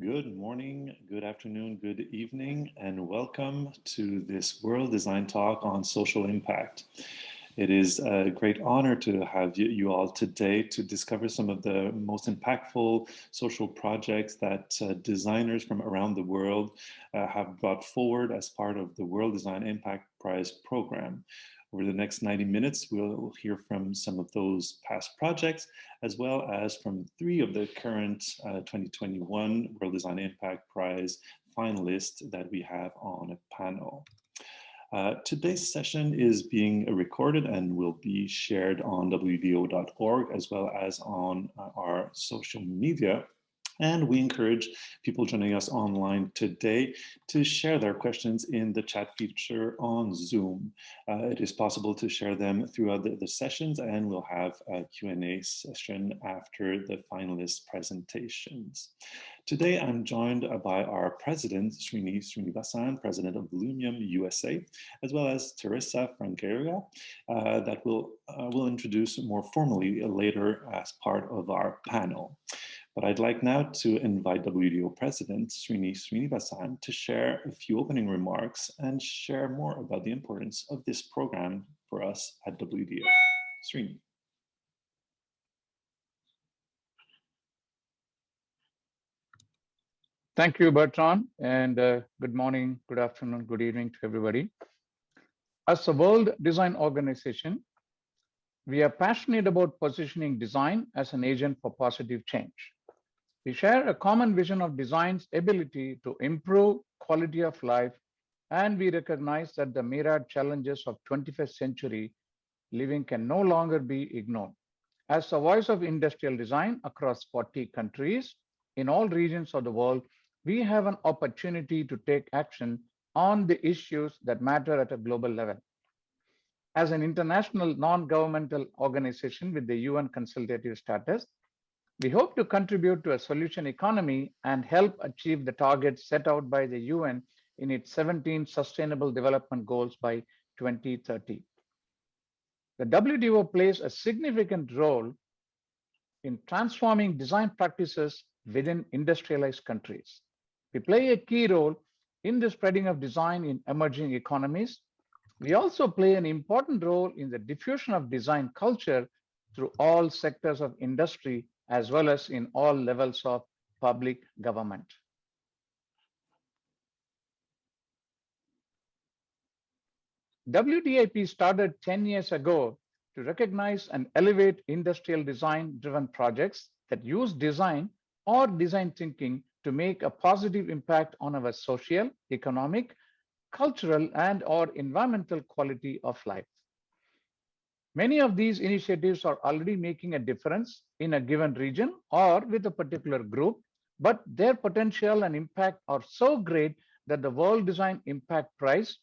Good morning, good afternoon, good evening, and welcome to this World Design Talk on social impact. It is a great honor to have you all today to discover some of the most impactful social projects that designers from around the world have brought forward as part of the World Design Impact Prize program. Over the next 90 minutes, we'll hear from some of those past projects, as well as from three of the current 2021 World Design Impact Prize finalists that we have on a panel. Today's session is being recorded and will be shared on wdo.org as well as on our social media. And we encourage people joining us online today to share their questions in the chat feature on Zoom. It is possible to share them throughout the sessions, and we'll have a Q&A session after the finalist presentations. Today, I'm joined by our president, Srinivasan, president of Lumium USA, as well as Teresa Francaire, that we'll introduce more formally later as part of our panel. But I'd like now to invite WDO President Srinivasan to share a few opening remarks and share more about the importance of this program for us at WDO. Srini. Thank you, Bertrand, and good morning, good afternoon, good evening to everybody. As a World Design Organization, we are passionate about positioning design as an agent for positive change. We share a common vision of design's ability to improve quality of life, and we recognize that the myriad challenges of 21st century living can no longer be ignored. As the voice of industrial design across 40 countries in all regions of the world, we have an opportunity to take action on the issues that matter at a global level. As an international non-governmental organization with the UN consultative status, we hope to contribute to a solution economy and help achieve the targets set out by the UN in its 17 Sustainable Development Goals by 2030. The WDO plays a significant role in transforming design practices within industrialized countries. We play a key role in the spreading of design in emerging economies. We also play an important role in the diffusion of design culture through all sectors of industry, as well as in all levels of public government. WDIP started 10 years ago to recognize and elevate industrial design-driven projects that use design or design thinking to make a positive impact on our social, economic, cultural, and/or environmental quality of life. Many of these initiatives are already making a difference in a given region or with a particular group, but their potential and impact are so great that the World Design Impact Prize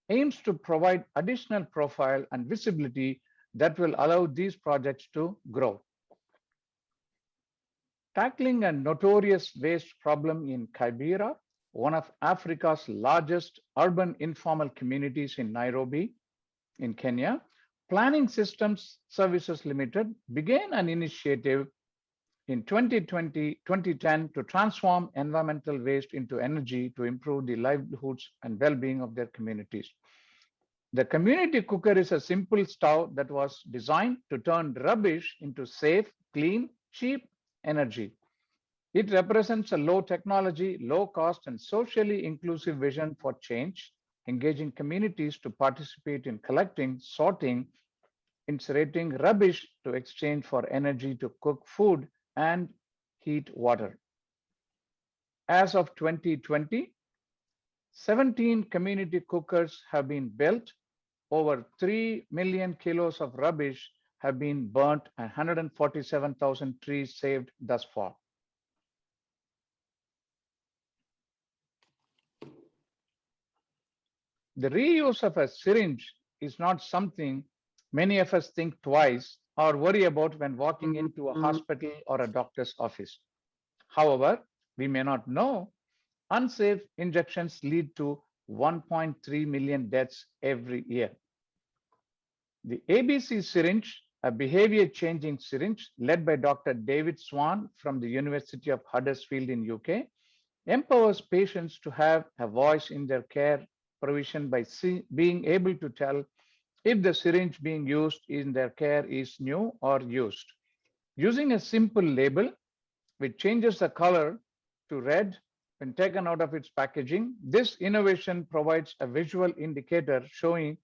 aims to provide additional profile and visibility that will allow these projects to grow. Tackling a notorious waste problem in Kibera, one of Africa's largest urban informal communities in Nairobi, in Kenya, Planning Systems Services Limited began an initiative in 2010 to transform environmental waste into energy to improve the livelihoods and well-being of their communities. The community cooker is a simple stove that was designed to turn rubbish into safe, clean, cheap energy. It represents a low technology, low cost, and socially inclusive vision for change, engaging communities to participate in collecting, sorting, incinerating rubbish to exchange for energy to cook food and heat water. As of 2020, 17 community cookers have been built, over 3 million kilos of rubbish have been burnt, and 147,000 trees saved thus far. The reuse of a syringe is not something many of us think twice or worry about when walking into a hospital or a doctor's office. However, we may not know unsafe injections lead to 1.3 million deaths every year. The ABC syringe, a behavior-changing syringe led by Dr. David Swan from the University of Huddersfield in UK, empowers patients to have a voice in their care provision by being able to tell if the syringe being used in their care is new or used. Using a simple label which changes the color to red when taken out of its packaging, this innovation provides a visual indicator showing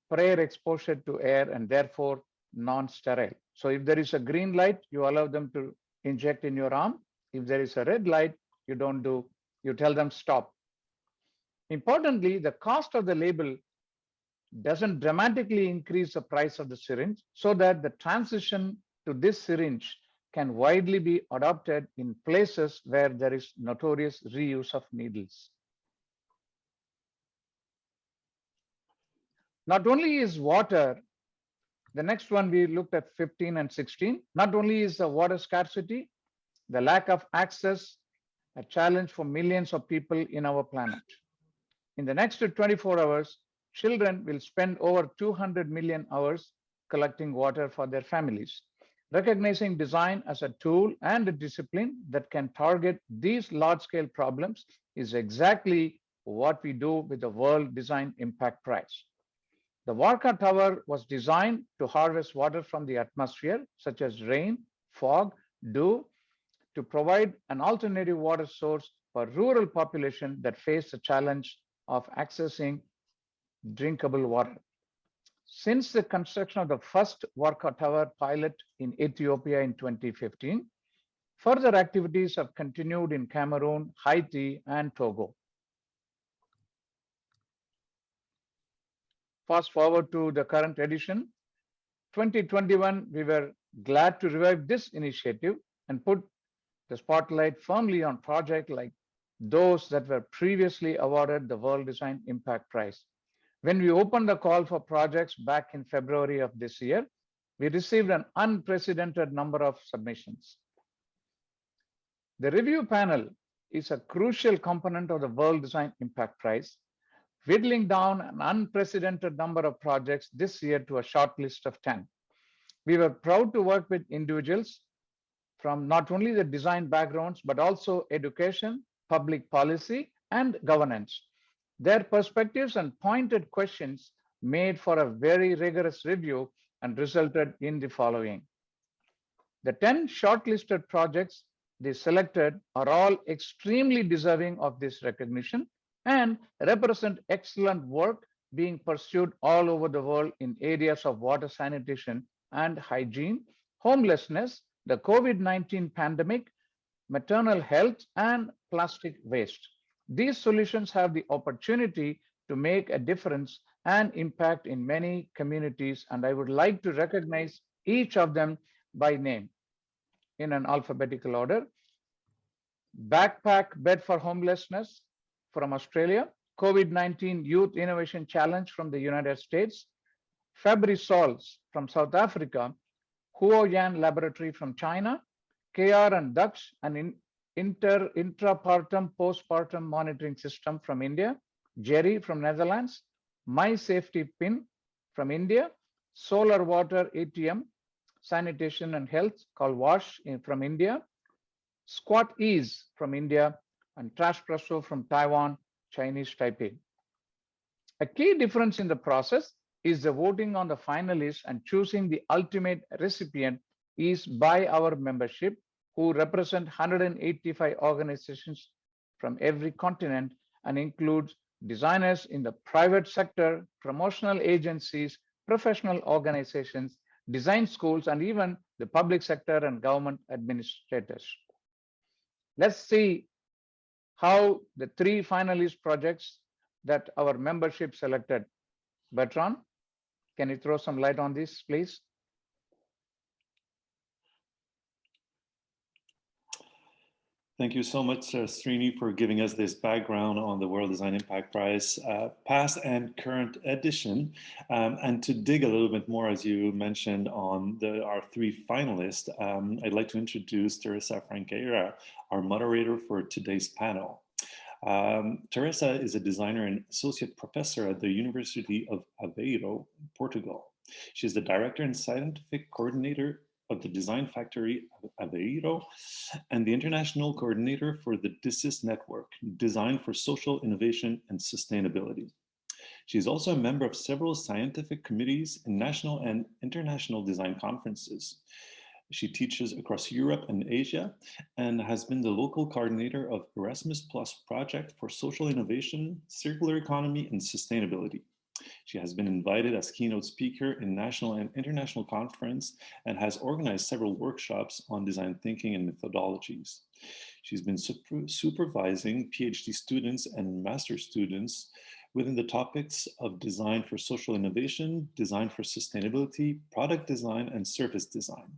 prior exposure to air and therefore non-sterile. So if there is a green light, you allow them to inject in your arm. If there is a red light, you don't do, you tell them stop. Importantly, the cost of the label doesn't dramatically increase the price of the syringe so that the transition to this syringe can widely be adopted in places where there is notorious reuse of needles. Not only is water, the next one we looked at 15 and 16, not only is the water scarcity, the lack of access, a challenge for millions of people in our planet. In the next 24 hours, children will spend over 200 million hours collecting water for their families. Recognizing design as a tool and a discipline that can target these large-scale problems is exactly what we do with the World Design Impact Prize. The Warka Tower was designed to harvest water from the atmosphere, such as rain, fog, dew, to provide an alternative water source for rural population that face the challenge of accessing drinkable water. Since the construction of the first Warka Tower pilot in Ethiopia in 2015, further activities have continued in Cameroon, Haiti, and Togo. Fast forward to the current edition, 2021, we were glad to revive this initiative and put the spotlight firmly on projects like those that were previously awarded the World Design Impact Prize. When we opened the call for projects back in February of this year, we received an unprecedented number of submissions. The review panel is a crucial component of the World Design Impact Prize, whittling down an unprecedented number of projects this year to a short list of 10. We were proud to work with individuals from not only the design backgrounds, but also education, public policy, and governance. Their perspectives and pointed questions made for a very rigorous review and resulted in the following. The 10 shortlisted projects they selected are all extremely deserving of this recognition and represent excellent work being pursued all over the world in areas of water sanitation and hygiene, homelessness, the COVID-19 pandemic, maternal health, and plastic waste. These solutions have the opportunity to make a difference and impact in many communities, and I would like to recognize each of them by name in an alphabetical order. Backpack Bed for Homelessness from Australia, COVID-19 Youth Innovation Challenge from the United States, Fabrisols from South Africa, Huoyan Laboratory from China, KR and Dux, an intrapartum postpartum monitoring system from India, Jerry from Netherlands, My Safety Pin from India, Solar Water ATM, Sanitation and Health called WASH from India, Squat Ease from India, and Trashpresso from Taiwan, Chinese Taipei. A key difference in the process is the voting on the finalists and choosing the ultimate recipient is by our membership, who represent 185 organizations from every continent and includes designers in the private sector, promotional agencies, professional organizations, design schools, and even the public sector and government administrators. Let's see how the 3 finalist projects that our membership selected. Bertrand, can you throw some light on this, please? Thank you so much, Srini, for giving us this background on the World Design Impact Prize, past and current edition. And to dig a little bit more, as you mentioned, on our 3 finalists, I'd like to introduce Teresa Francaire, our moderator for today's panel. Teresa is a designer and associate professor at the University of Aveiro, Portugal. She's the director and scientific coordinator of the Design Factory Aveiro and the International Coordinator for the DISIS Network, Design for Social Innovation and Sustainability. She is also a member of several scientific committees in national and international design conferences. She teaches across Europe and Asia and has been the local coordinator of Erasmus Plus project for social innovation, circular economy, and sustainability. She has been invited as keynote speaker in national and international conference and has organized several workshops on design thinking and methodologies. She's been supervising PhD students and master students within the topics of design for social innovation, design for sustainability, product design, and service design.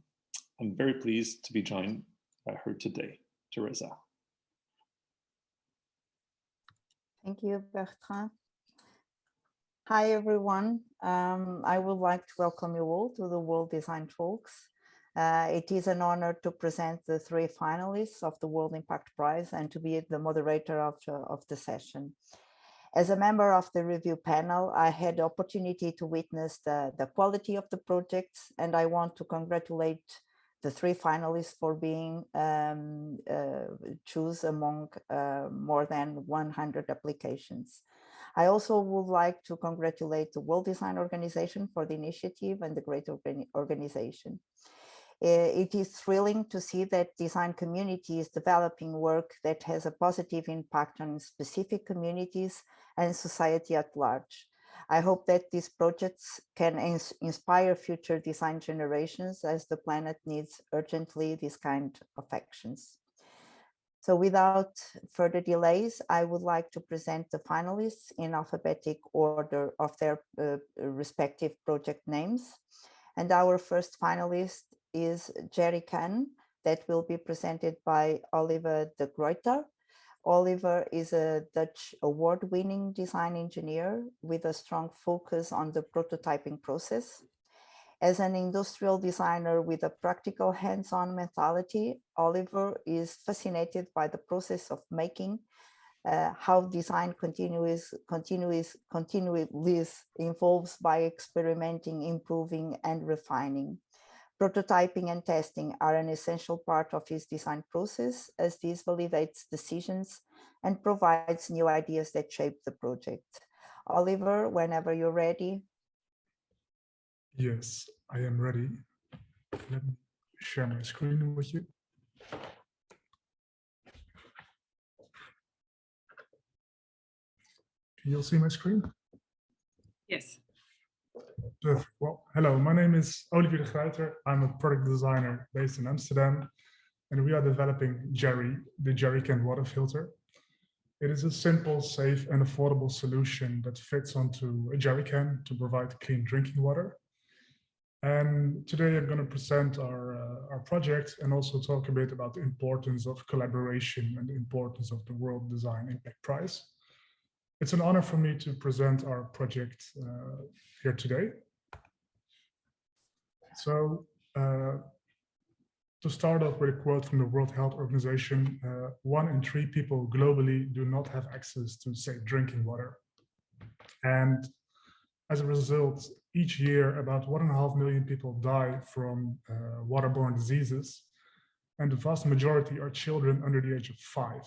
I'm very pleased to be joined by her today. Teresa. Thank you, Bertrand. Hi, everyone. I would like to welcome you all to the World Design Talks. It is an honor to present the 3 finalists of the World Impact Prize and to be the moderator of the session. As a member of the review panel, I had the opportunity to witness the quality of the projects, and I want to congratulate the 3 finalists for being chosen among more than 100 applications. I also would like to congratulate the World Design Organization for the initiative and the great organization. It is thrilling to see that design community is developing work that has a positive impact on specific communities and society at large. I hope that these projects can inspire future design generations, as the planet needs urgently this kind of actions. So without further delays, I would like to present the finalists in alphabetic order of their respective project names. And our first finalist is Jerrycan, that will be presented by Oliver de Gruyter. Oliver is a Dutch award-winning design engineer with a strong focus on the prototyping process. As an industrial designer with a practical hands-on mentality, Oliver is fascinated by the process of making, how design continually evolves by experimenting, improving, and refining. Prototyping and testing are an essential part of his design process, as this validates decisions and provides new ideas that shape the project. Oliver, whenever you're ready. Yes, I am ready. Let me share my screen with you. Can you all see my screen? Yes. Perfect. Well, hello, my name is Oliver de Gruyter. I'm a product designer based in Amsterdam, and we are developing Jerry, the Jerrycan water filter. It is a simple, safe, and affordable solution that fits onto a Jerrycan to provide clean drinking water. And today I'm going to present our project and also talk a bit about the importance of collaboration and the importance of the World Design Impact Prize. It's an honor for me to present our project here today. So to start off with a quote from the World Health Organization, 1 in 3 people globally do not have access to safe drinking water. And as a result, each year, about 1.5 million people die from waterborne diseases, and the vast majority are children under the age of 5.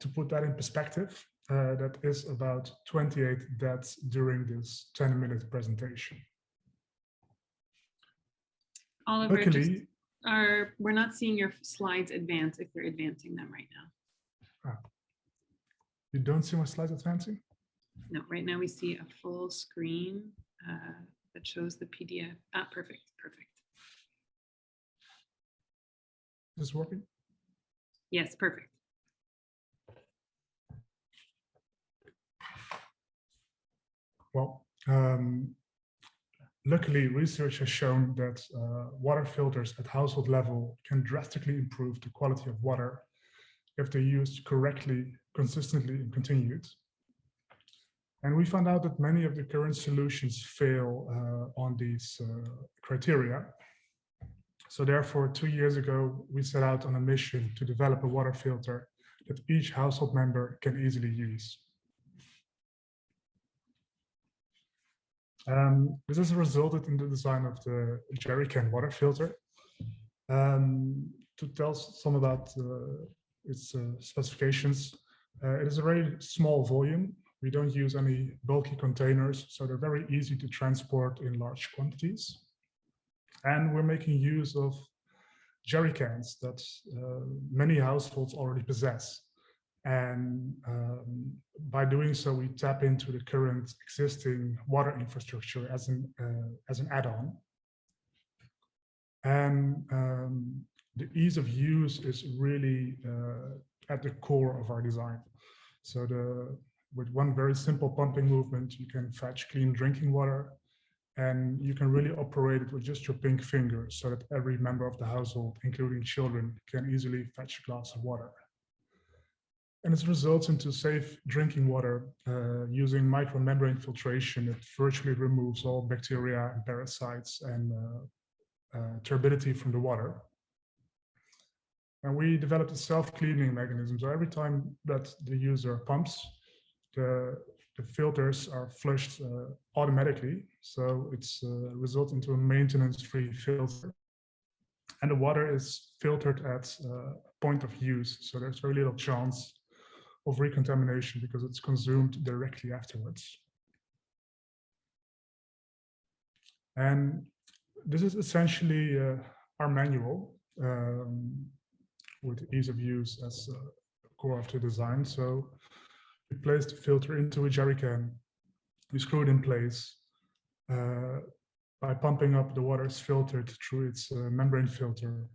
To put that in perspective, that is about 28 deaths during this 10-minute presentation. Oliver, Luckily, we're not seeing your slides advance if you're advancing them right now. You don't see my slides advancing? No, right now we see a full screen that shows the PDF. Ah, perfect, perfect. Is this working? Yes, perfect. Well, luckily, research has shown that water filters at household level can drastically improve the quality of water if they're used correctly, consistently, and continued. And we found out that many of the current solutions fail on these criteria. So therefore, 2 years ago, we set out on a mission to develop a water filter that each household member can easily use. This has resulted in the design of the Jerrycan water filter. To tell some about its specifications, it is a very small volume. We don't use any bulky containers, so they're very easy to transport in large quantities. And we're making use of jerrycans that many households already possess. And by doing so, we tap into the current existing water infrastructure as an add-on. And the ease of use is really at the core of our design. So with one very simple pumping movement, you can fetch clean drinking water, and you can really operate it with just your pink finger so that every member of the household, including children, can easily fetch a glass of water. And this results into safe drinking water using micromembrane filtration that virtually removes all bacteria and parasites and turbidity from the water. And we developed a self-cleaning mechanism. So every time that the user pumps, the filters are flushed automatically. So it's result into a maintenance-free filter. And the water is filtered at point of use. So there's very little chance of recontamination because it's consumed directly afterwards. And this is essentially our manual with ease of use as core of the design. So we place the filter into a jerrycan, we screw it in place. By pumping up, the water is filtered through its membrane filter,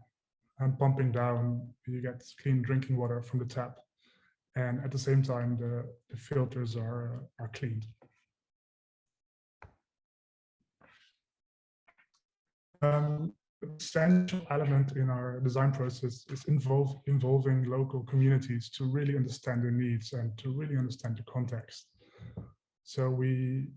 and pumping down, you get clean drinking water from the tap. And at the same time, the filters are cleaned. An essential element in our design process is involving local communities to really understand their needs and to really understand the context. So we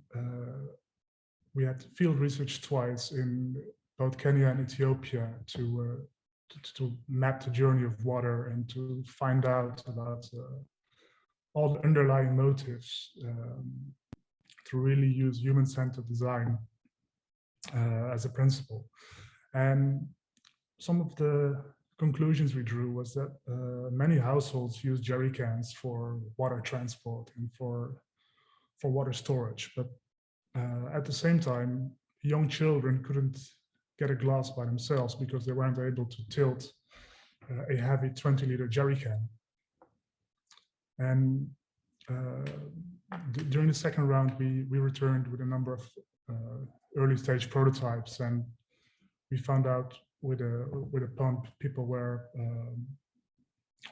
had field research twice in both Kenya and Ethiopia to map the journey of water and to find out about all the underlying motives to really use human-centered design as a principle. And some of the conclusions we drew was that many households use jerrycans for water transport and for water storage, but at the same time, young children couldn't get a glass by themselves because they weren't able to tilt a heavy 20-liter jerrycan. And during the second round, we returned with a number of early stage prototypes, and we found out with a pump, people were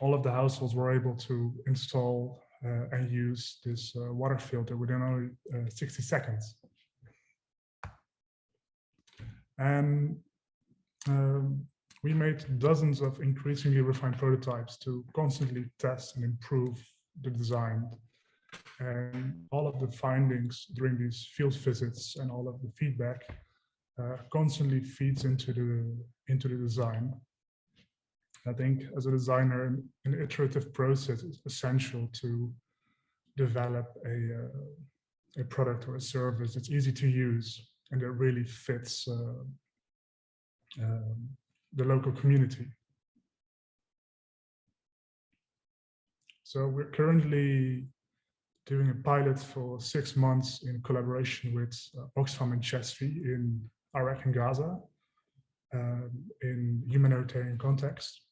all of the households were able to install and use this water filter within only 60 seconds. And we made dozens of increasingly refined prototypes to constantly test and improve the design. And all of the findings during these field visits and all of the feedback constantly feeds into the design. I think as a designer, an iterative process is essential to develop a product or a service that's easy to use and that really fits the local community. So we're currently doing a pilot for 6 months in collaboration with Oxfam and Chesfi in Iraq and Gaza in humanitarian context.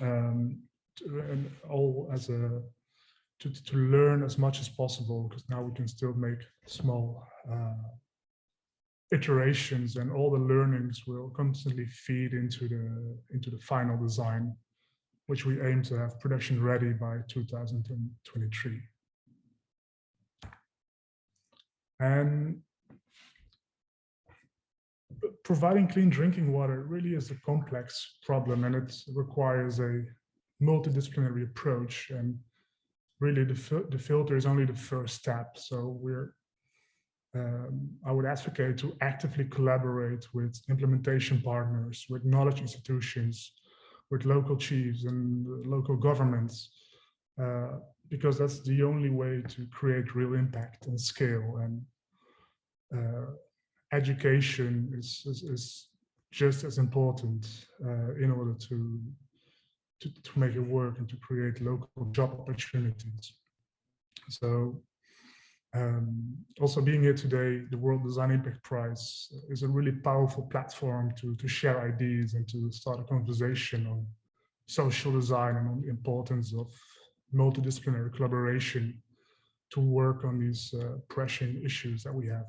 And all as to learn as much as possible, because now we can still make small iterations, and all the learnings will constantly feed into the final design, which we aim to have production ready by 2023. And providing clean drinking water really is a complex problem, and it requires a multidisciplinary approach. And really, the filter is only the first step. So I would advocate to actively collaborate with implementation partners, with knowledge institutions, with local chiefs and local governments, because that's the only way to create real impact and scale. And education is just as important in order to make it work and to create local job opportunities. So also being here today, the World Design Impact Prize is a really powerful platform to share ideas and to start a conversation on social design and on the importance of multidisciplinary collaboration to work on these pressing issues that we have.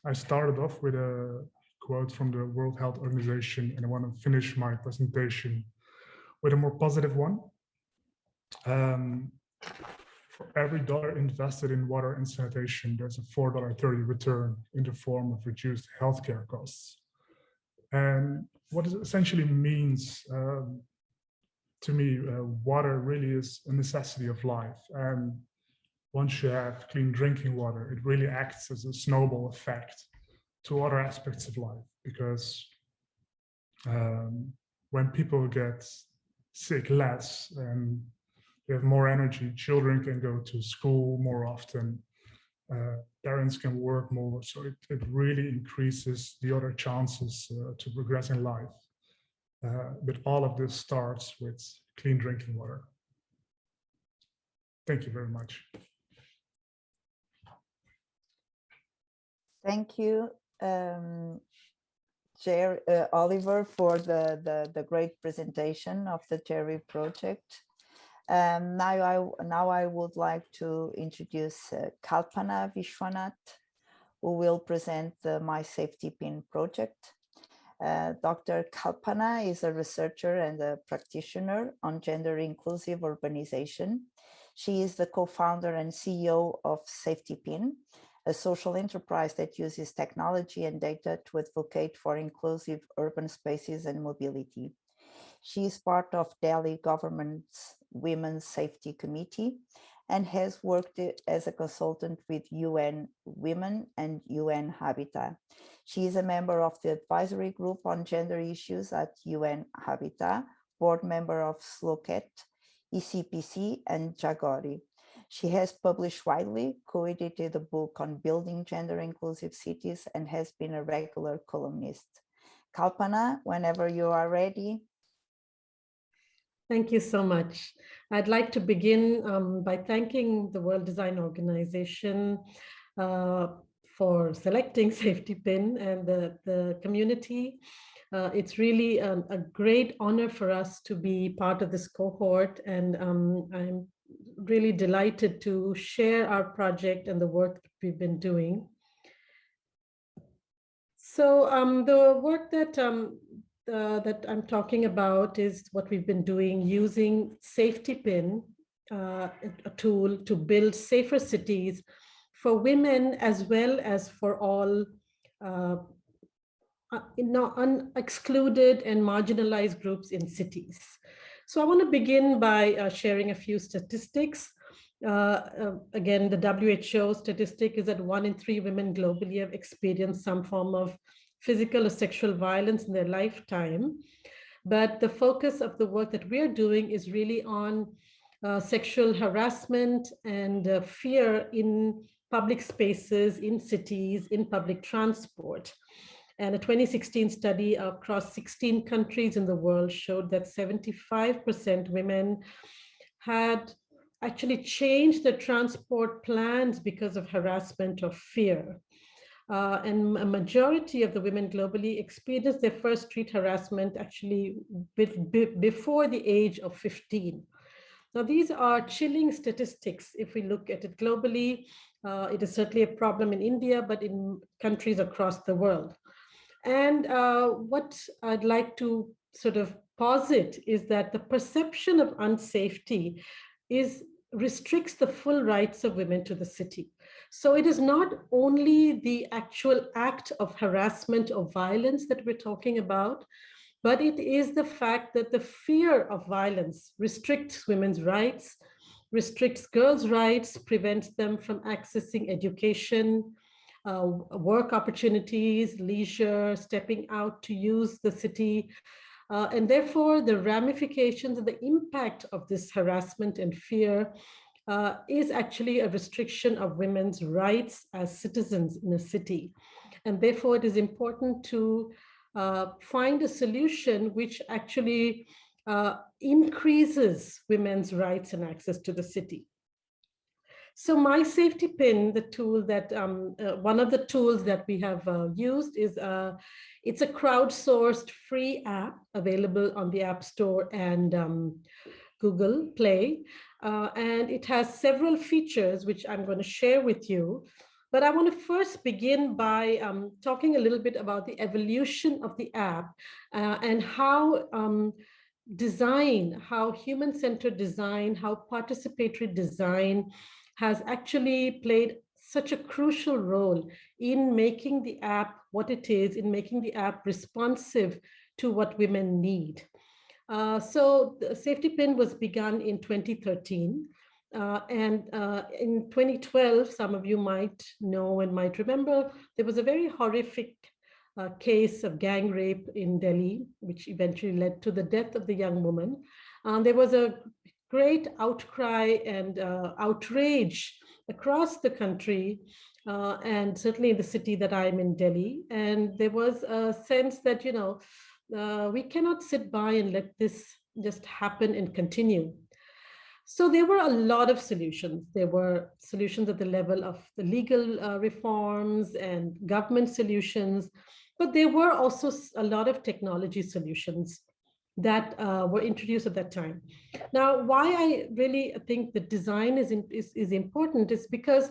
I started off with a quote from the World Health Organization, and I want to finish my presentation with a more positive one. For every $1 invested in water and sanitation, there's a $4.30 return in the form of reduced healthcare costs. And what it essentially means to me, water really is a necessity of life. And once you have clean drinking water, it really acts as a snowball effect to other aspects of life, because when people get sick less and they have more energy, children can go to school more often, parents can work more, so it really increases the other chances to progress in life. But all of this starts with clean drinking water. Thank you very much. Thank you, Oliver, for the great presentation of the Jerry project. Now I would like to introduce Kalpana Vishwa, who will present the My Safety Pin project. Dr. Kalpana is a researcher and a practitioner on gender inclusive urbanization. She is the co-founder and CEO of Safety Pin, a social enterprise that uses technology and data to advocate for inclusive urban spaces and mobility. She is part of Delhi government's Women's Safety Committee and has worked as a consultant with UN Women and UN Habitat. She is a member of the advisory group on gender issues at UN Habitat, board member of SLOCAT, ECPC, and Jagori. She has published widely, co-edited a book on building gender inclusive cities, and has been a regular columnist. Kalpana, whenever you are ready. Thank you so much. I'd like to begin by thanking the World Design Organization for selecting Safety Pin and the community. It's really a great honor for us to be part of this cohort, and I'm really delighted to share our project and the work that we've been doing. So the work that I'm talking about is what we've been doing using Safety Pin, a tool to build safer cities for women as well as for all excluded and marginalized groups in cities. So I want to begin by sharing a few statistics. Again, the WHO statistic is that 1 in 3 women globally have experienced some form of physical or sexual violence in their lifetime. But the focus of the work that we're doing is really on sexual harassment and fear in public spaces, in cities, in public transport. And a 2016 study across 16 countries in the world showed that 75% women had actually changed their transport plans because of harassment or fear. And a majority of the women globally experienced their first street harassment actually before the age of 15. Now, these are chilling statistics. If we look at it globally, it is certainly a problem in India, but in countries across the world. And what I'd like to sort of posit is that the perception of unsafety restricts the full rights of women to the city. So it is not only the actual act of harassment or violence that we're talking about, but it is the fact that the fear of violence restricts women's rights, restricts girls' rights, prevents them from accessing education, work opportunities, leisure, stepping out to use the city. And therefore, the ramifications and the impact of this harassment and fear is actually a restriction of women's rights as citizens in a city. And therefore, it is important to find a solution which actually increases women's rights and access to the city. So my safety pin, the tool that, one of the tools that we have used is, it's a crowdsourced free app available on the App Store and Google Play. And it has several features, which I'm going to share with you. But I want to first begin by talking a little bit about the evolution of the app and how design, how human-centered design, how participatory design has actually played such a crucial role in making the app what it is, in making the app responsive to what women need. So the safety pin was begun in 2013. And in 2012, some of you might know and might remember, there was a very horrific case of gang rape in Delhi, which eventually led to the death of the young woman. There was a great outcry and outrage across the country, and certainly in the city that I'm in, Delhi. And there was a sense that, you know, we cannot sit by and let this just happen and continue. So there were a lot of solutions. There were solutions at the level of the legal reforms and government solutions, but there were also a lot of technology solutions that were introduced at that time. Now, why I really think that design is important is because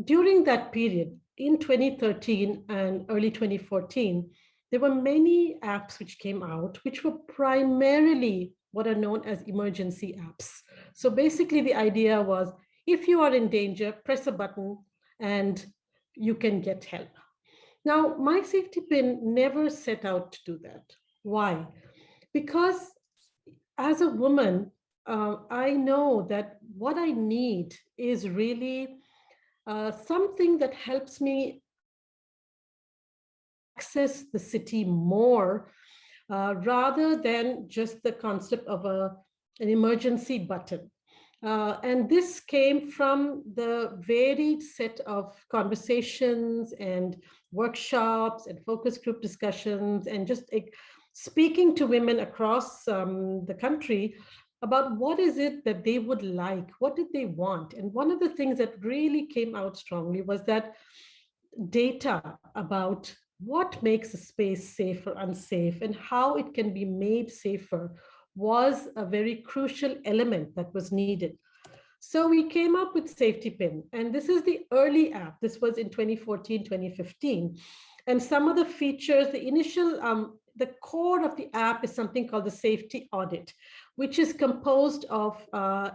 during that period, in 2013 and early 2014, there were many apps which came out, which were primarily what are known as emergency apps. So basically the idea was, if you are in danger, press a button and you can get help. Now, my safety pin never set out to do that. Why? Because as a woman, I know that what I need is really something that helps me access the city more, rather than just the concept of an emergency button. And this came from the varied set of conversations and workshops and focus group discussions and just speaking to women across the country about what is it that they would like, what did they want. And one of the things that really came out strongly was that data about what makes a space safe or unsafe and how it can be made safer was a very crucial element that was needed. So we came up with Safety Pin, and this is the early app. This was in 2014, 2015. And some of the features, the initial, the core of the app is something called the Safety Audit, which is composed of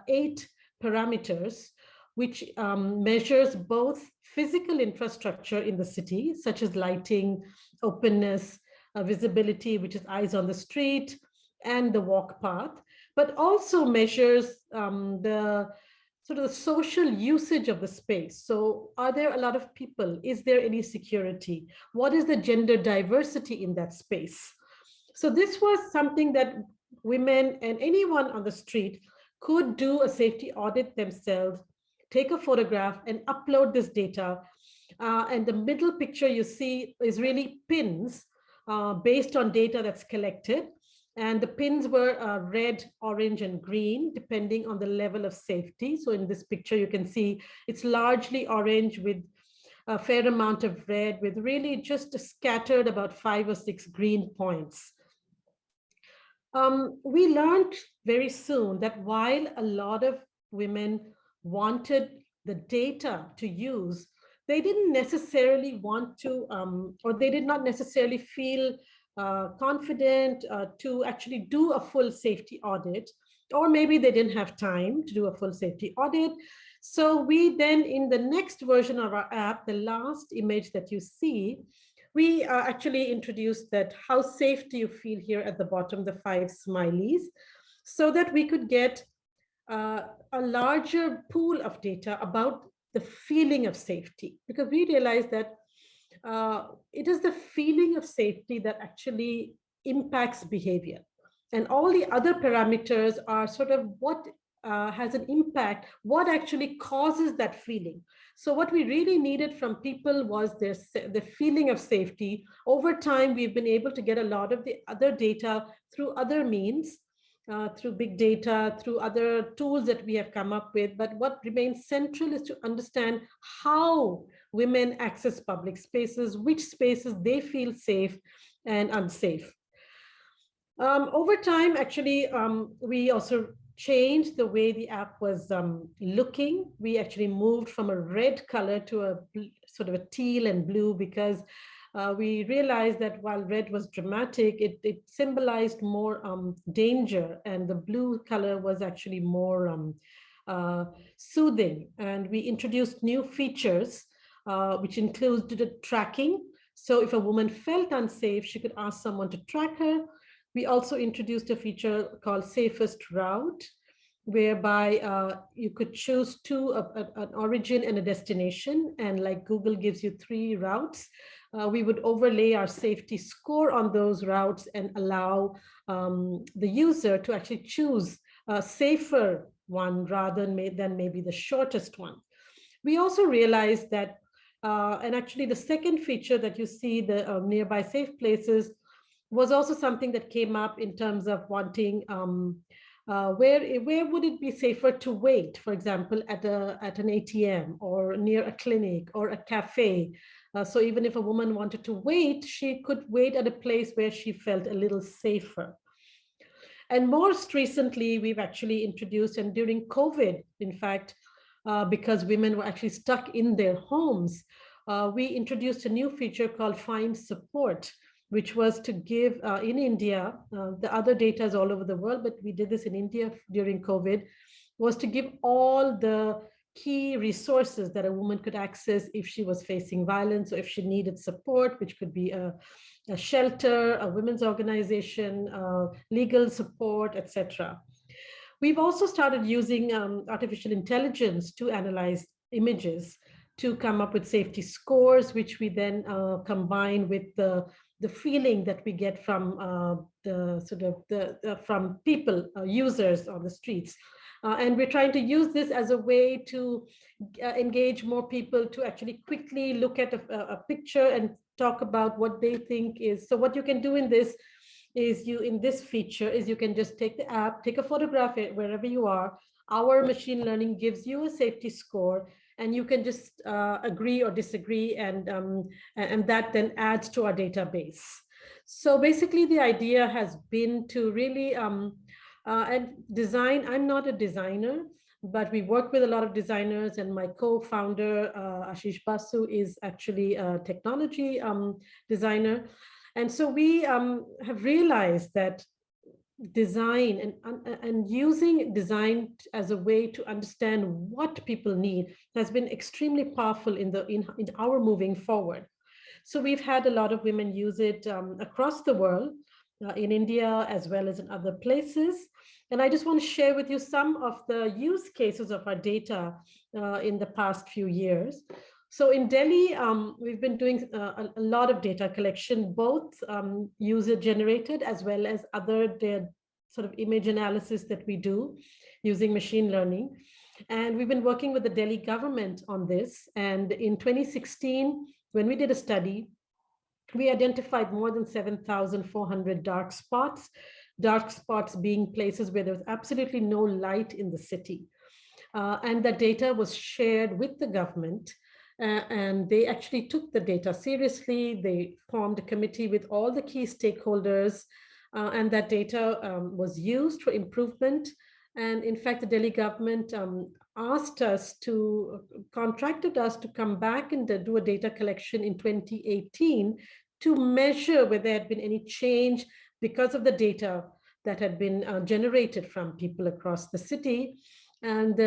8 parameters, which measures both physical infrastructure in the city, such as lighting, openness, visibility, which is eyes on the street, and the walk path, but also measures the sort of the social usage of the space. So are there a lot of people? Is there any security? What is the gender diversity in that space? So this was something that women and anyone on the street could do a safety audit themselves, take a photograph and upload this data. And the middle picture you see is really pins based on data that's collected. And the pins were red, orange, and green, depending on the level of safety. So in this picture, you can see it's largely orange with a fair amount of red, with really just scattered about 5 or 6 green points. We learned very soon that while a lot of women wanted the data to use, they didn't necessarily want to, or they did not necessarily feel confident to actually do a full safety audit, or maybe they didn't have time to do a full safety audit. So we then, in the next version of our app, the last image that you see, we actually introduced that how safe do you feel here at the bottom, the 5 smileys, so that we could get a larger pool of data about the feeling of safety, because we realized that it is the feeling of safety that actually impacts behavior. And all the other parameters are sort of what has an impact, what actually causes that feeling. So what we really needed from people was the feeling of safety. Over time, we've been able to get a lot of the other data through other means, through big data, through other tools that we have come up with. But what remains central is to understand how women access public spaces, which spaces they feel safe and unsafe. Over time, actually, we also changed the way the app was looking. We actually moved from a red color to a sort of a teal and blue, because we realized that while red was dramatic, it symbolized more danger, and the blue color was actually more soothing. And we introduced new features, which included tracking. So if a woman felt unsafe, she could ask someone to track her. We also introduced a feature called Safest Route, whereby you could choose an origin and a destination. And like Google gives you 3 routes, we would overlay our safety score on those routes and allow the user to actually choose a safer one rather than maybe the shortest one. We also realized that, and actually the second feature that you see, the nearby safe places, was also something that came up in terms of wanting where would it be safer to wait, for example, at an ATM or near a clinic or a cafe. So even if a woman wanted to wait, she could wait at a place where she felt a little safer. And most recently, we've actually introduced, and during COVID, in fact, because women were actually stuck in their homes, we introduced a new feature called Find Support, which was to give in India, the other data is all over the world, but we did this in India during COVID, was to give all the key resources that a woman could access if she was facing violence or if she needed support, which could be a shelter, a women's organization, legal support, etc. We've also started using artificial intelligence to analyze images to come up with safety scores, which we then combine with the feeling that we get from from people, users on the streets. And we're trying to use this as a way to engage more people to actually quickly look at a picture and talk about what they think is. So what you can do in this is this feature is you can just take the app, take a photograph wherever you are. Our machine learning gives you a safety score, and you can just agree or disagree, and that then adds to our database. So basically, the idea has been to really and design. I'm not a designer, but we work with a lot of designers, and my co-founder Ashish Basu is actually a technology designer. And so we have realized that design and using design as a way to understand what people need has been extremely powerful in our moving forward. So we've had a lot of women use it across the world, in India as well as in other places. And I just want to share with you some of the use cases of our data in the past few years. So in Delhi, we've been doing a lot of data collection, both user-generated as well as other sort of image analysis that we do using machine learning. And we've been working with the Delhi government on this. And in 2016, when we did a study, we identified more than 7,400 dark spots being places where there was absolutely no light in the city. And that data was shared with the government. And they actually took the data seriously. They formed a committee with all the key stakeholders, and that data was used for improvement. And in fact, the Delhi government contracted us to come back and do a data collection in 2018 to measure whether there had been any change because of the data that had been generated from people across the city. And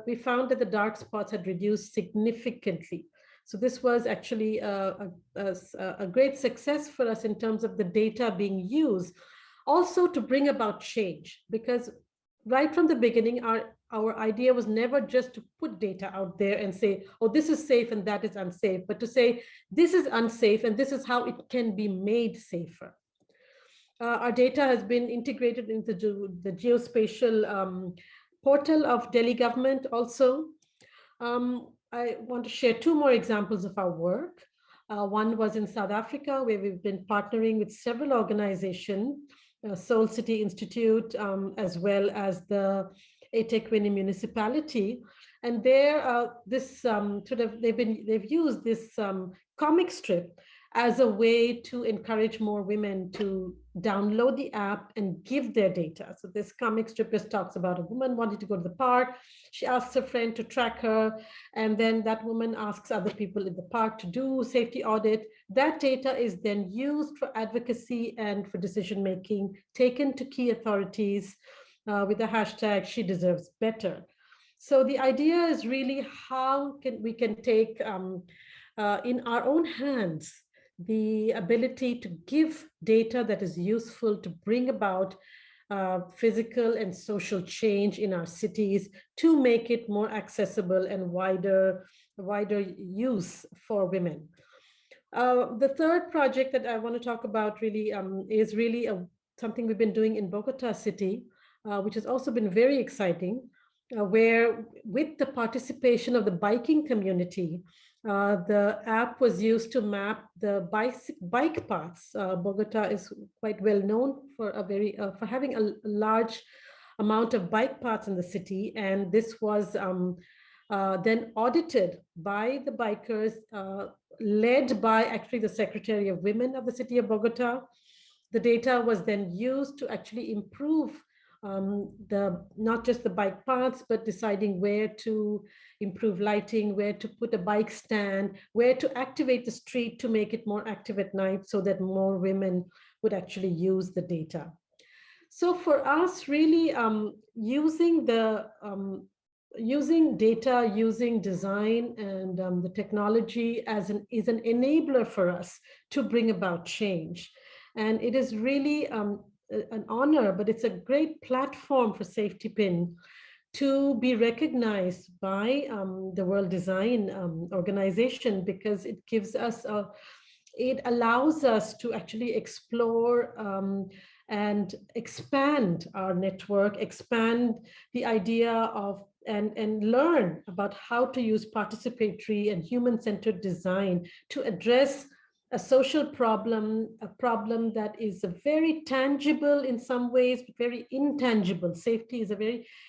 we found that the dark spots had reduced significantly. So this was actually a great success for us in terms of the data being used, also to bring about change, because right from the beginning, our idea was never just to put data out there and say, oh, this is safe and that is unsafe, but to say, this is unsafe and this is how it can be made safer. Our data has been integrated into the geospatial portal of Delhi government also. I want to share two more examples of our work. One was in South Africa, where we've been partnering with several organizations, Soul City Institute, as well as the eThekwini municipality. And there, they've used this comic strip as a way to encourage more women to download the app and give their data. So this comic strip just talks about a woman wanting to go to the park. She asks her friend to track her, and then that woman asks other people in the park to do safety audit. That data is then used for advocacy and for decision making, taken to key authorities with the hashtag "She Deserves Better." So the idea is really how we can take in our own hands the ability to give data that is useful to bring about physical and social change in our cities, to make it more accessible and wider use for women. The third project that I want to talk about really is really something we've been doing in Bogota City, which has also been very exciting, where with the participation of the biking community, the app was used to map the bike paths. Bogota is quite well known for for having a large amount of bike paths in the city, and this was then audited by the bikers, led by actually the Secretary of Women of the city of Bogota. The data was then used to actually improve not just the bike paths, but deciding where to improve lighting, where to put a bike stand, where to activate the street to make it more active at night so that more women would actually use the data. So for us, really using data, using design and the technology is an enabler for us to bring about change. And it is really an honor, but it's a great platform for Safety Pin to be recognized by the World Design Organization, because it gives us it allows us to actually explore and expand our network, expand the idea of and learn about how to use participatory and human-centered design to address a social problem, a problem that is very tangible in some ways, but very intangible. Safety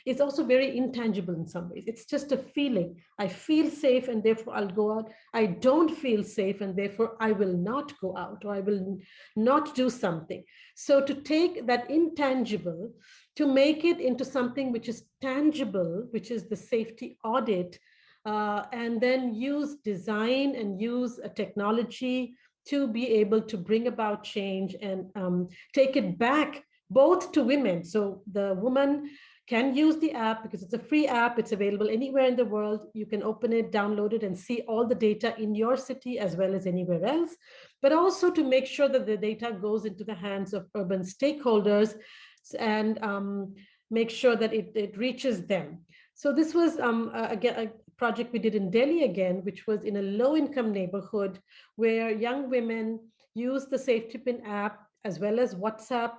is also very intangible in some ways. It's just a feeling. I feel safe and therefore I'll go out. I don't feel safe and therefore I will not go out, or I will not do something. So to take that intangible, to make it into something which is tangible, which is the safety audit, and then use design and use a technology to be able to bring about change and take it back both to women. So the woman can use the app because it's a free app. It's available anywhere in the world. You can open it, download it, and see all the data in your city as well as anywhere else. But also to make sure that the data goes into the hands of urban stakeholders and make sure that it reaches them. So this was, again, a project we did in Delhi again, which was in a low-income neighborhood where young women used the Safety Pin app as well as WhatsApp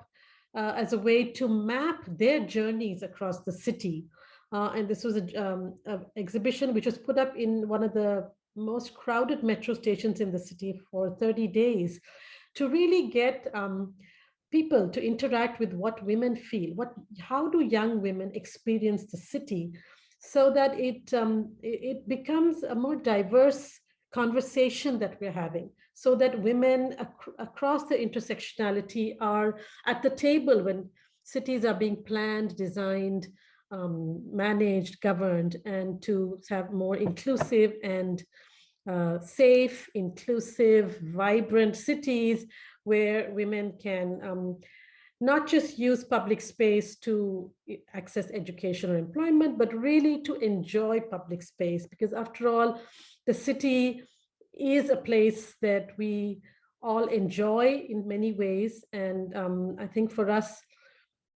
as a way to map their journeys across the city. And this was an exhibition which was put up in one of the most crowded metro stations in the city for 30 days to really get people to interact with what women feel. How do young women experience the city, so that it becomes a more diverse conversation that we're having, so that women across the intersectionality are at the table when cities are being planned, designed, managed, governed, and to have more inclusive and safe, inclusive, vibrant cities where women can not just use public space to access education or employment, but really to enjoy public space. Because after all, the city is a place that we all enjoy in many ways. And I think for us,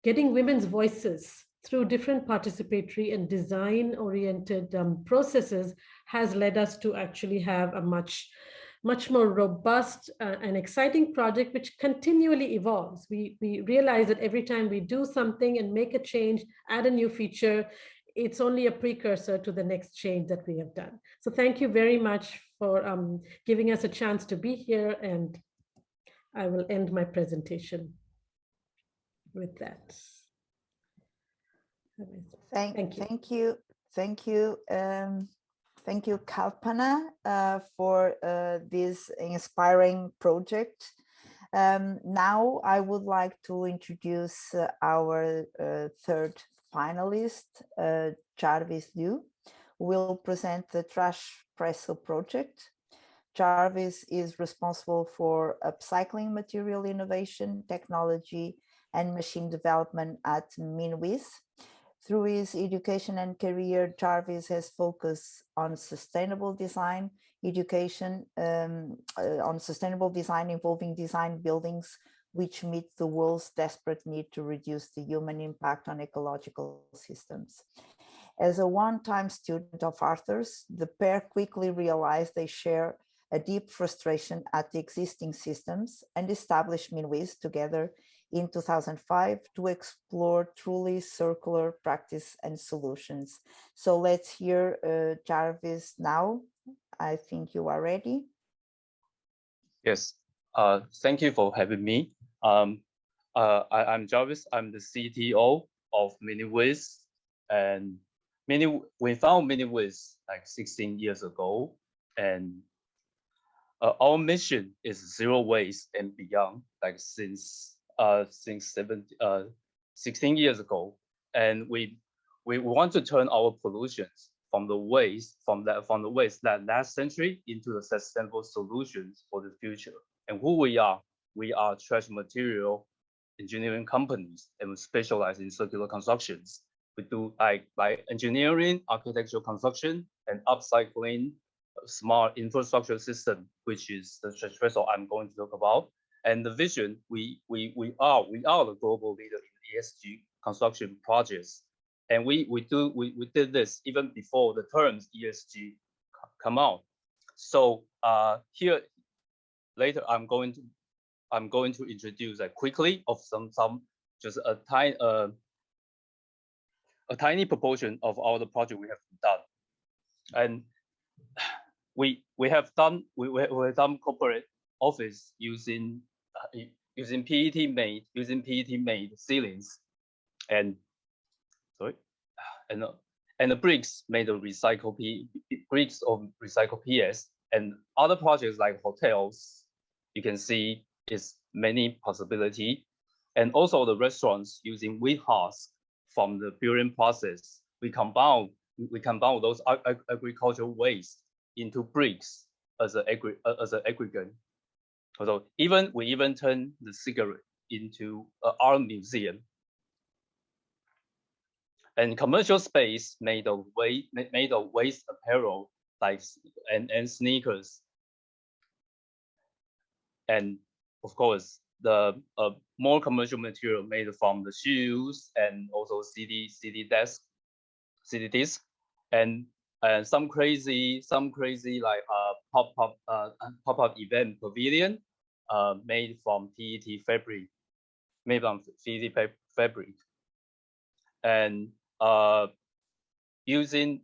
getting women's voices through different participatory and design-oriented processes has led us to actually have a much much more robust and exciting project, which continually evolves. We realize that every time we do something and make a change, add a new feature, it's only a precursor to the next change that we have done. So thank you very much for giving us a chance to be here, and I will end my presentation with that. Thank you. Thank you, Kalpana, for this inspiring project. Now I would like to introduce our third finalist, Jarvis Liu, who will present the Trash Presso project. Jarvis is responsible for upcycling material innovation, technology, and machine development at MinWiz. Through his education and career, Jarvis has focused on sustainable design, education, on sustainable design involving design buildings which meet the world's desperate need to reduce the human impact on ecological systems. As a one-time student of Arthur's, the pair quickly realized they share a deep frustration at the existing systems and established MinWiz together in 2005 to explore truly circular practice and solutions. So let's hear Jarvis now. I think you are ready. Yes, thank you for having me. I'm Jarvis. I'm the CTO of MinWiz, and we found MinWiz like 16 years ago, and our mission is zero waste and beyond, like since 16 years ago, and we want to turn our pollutions from the waste that last century into the sustainable solutions for the future. And who we are trash material engineering companies, and we specialize in circular constructions. We do like engineering, architectural construction, and upcycling smart infrastructure system, which is the trash presso I'm going to talk about. And the vision, we are the global leader in ESG construction projects. And we did this even before the terms ESG come out. So here later I'm going to introduce quickly of some just a tiny proportion of all the project we have done. And we have done corporate office using PET made ceilings, and the bricks made of recycled PS, and other projects like hotels. You can see is many possibility, and also the restaurants using wood husk from the building process. We combine those agricultural waste into bricks as an aggregate. So we even turn the cigarette into an art museum. And commercial space made of waste apparel and sneakers. And of course, the more commercial material made from the shoes and also CD disc, and some crazy like pop-up event pavilion made from PET fabric, and using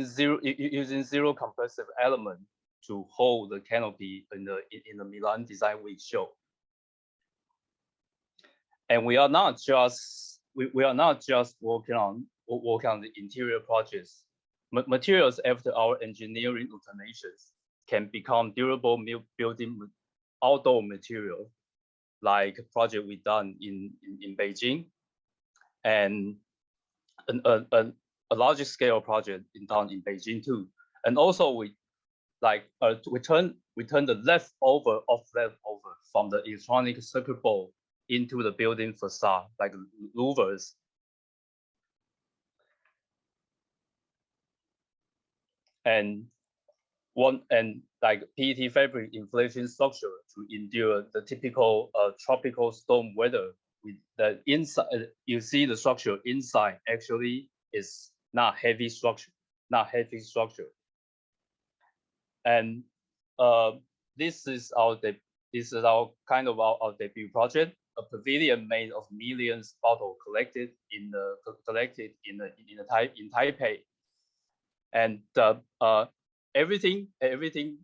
zero compressive element to hold the canopy in the Milan Design Week show. And we are not just working on the interior projects. Materials after our engineering automations can become durable building outdoor material, like a project we done in Beijing, and a larger scale project done in Beijing too. And also we turn the leftover from the electronic circuit board into the building facade, like louvers. And like PET fabric inflation structure to endure the typical tropical storm weather. With the inside, you see the structure inside actually is not heavy structure. And this is our kind of our debut project, a pavilion made of millions of bottles collected in Taipei, and everything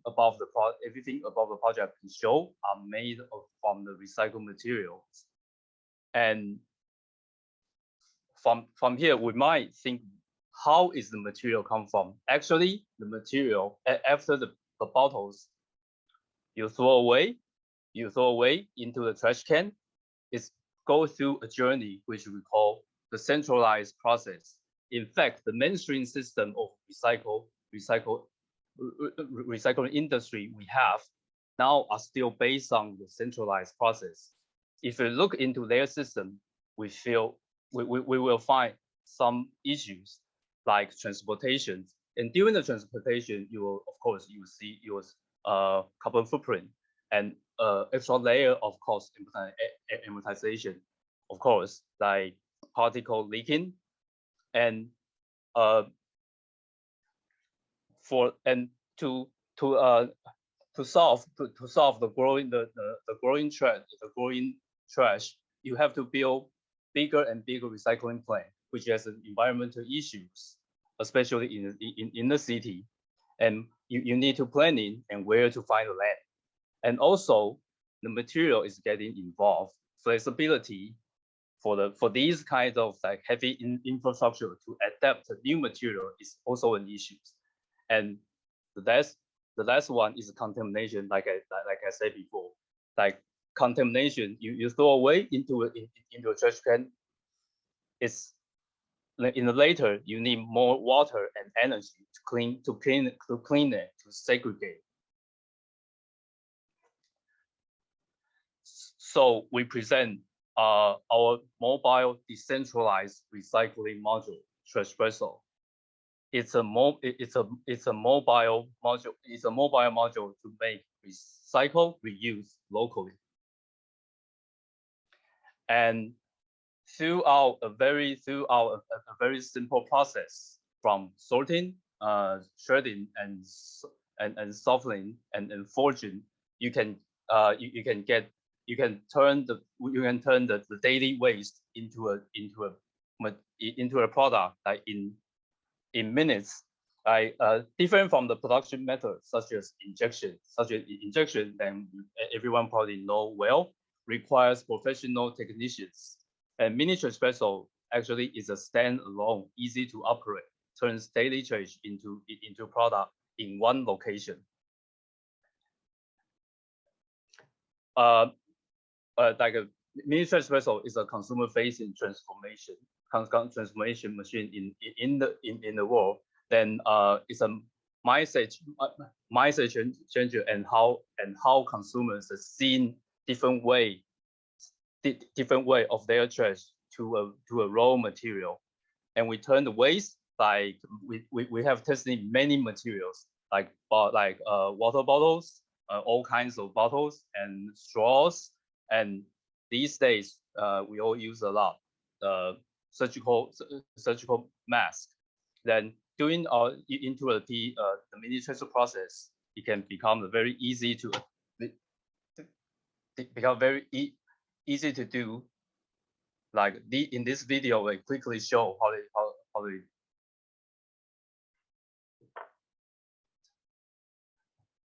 above the project can show are made from the recycled materials. And from here, we might think, how is the material come from? Actually, the material after the bottles you throw away into the trash can, it goes through a journey which we call the centralized process. In fact, the mainstream system of recycling industry we have now are still based on the centralized process. If you look into their system, we will find some issues like transportation. And during the transportation, you will, of course, you see your carbon footprint and extra layer of cost amortization, of course, like particle leaking, and to solve the growing trash, you have to build bigger and bigger recycling plant, which has environmental issues, especially in the city, and you need to plan in and where to find the land, and also the material is getting involved. Flexibility for these kinds of like heavy infrastructure to adapt to new material is also an issue. And the last one is contamination, like I said before. Like contamination, you throw away into a trash can. It's in the later you need more water and energy to clean it, to segregate. So we present our mobile decentralized recycling module, Trashpresso. It's a mobile module. It's a mobile module to make recycle, reuse locally. And throughout a very simple process, from sorting, shredding, and softening and forging, you can turn the daily waste into a product like in minutes, like different from the production method such as injection. Then everyone probably know well, requires professional technicians. And mini Trashpresso actually is a standalone, easy to operate, turns daily trash into product in one location. Like a mini Trashpresso is a consumer-facing transformation machine in the world. Then it's a mindset changer, and how consumers are seeing different way of their trash to a raw material. And we turn the waste, like we have tested many materials like water bottles, all kinds of bottles and straws, and these days we all use a lot surgical mask. Then doing into the mini Trashpresso process, it can become very easy to do. Like in this video, I quickly show how they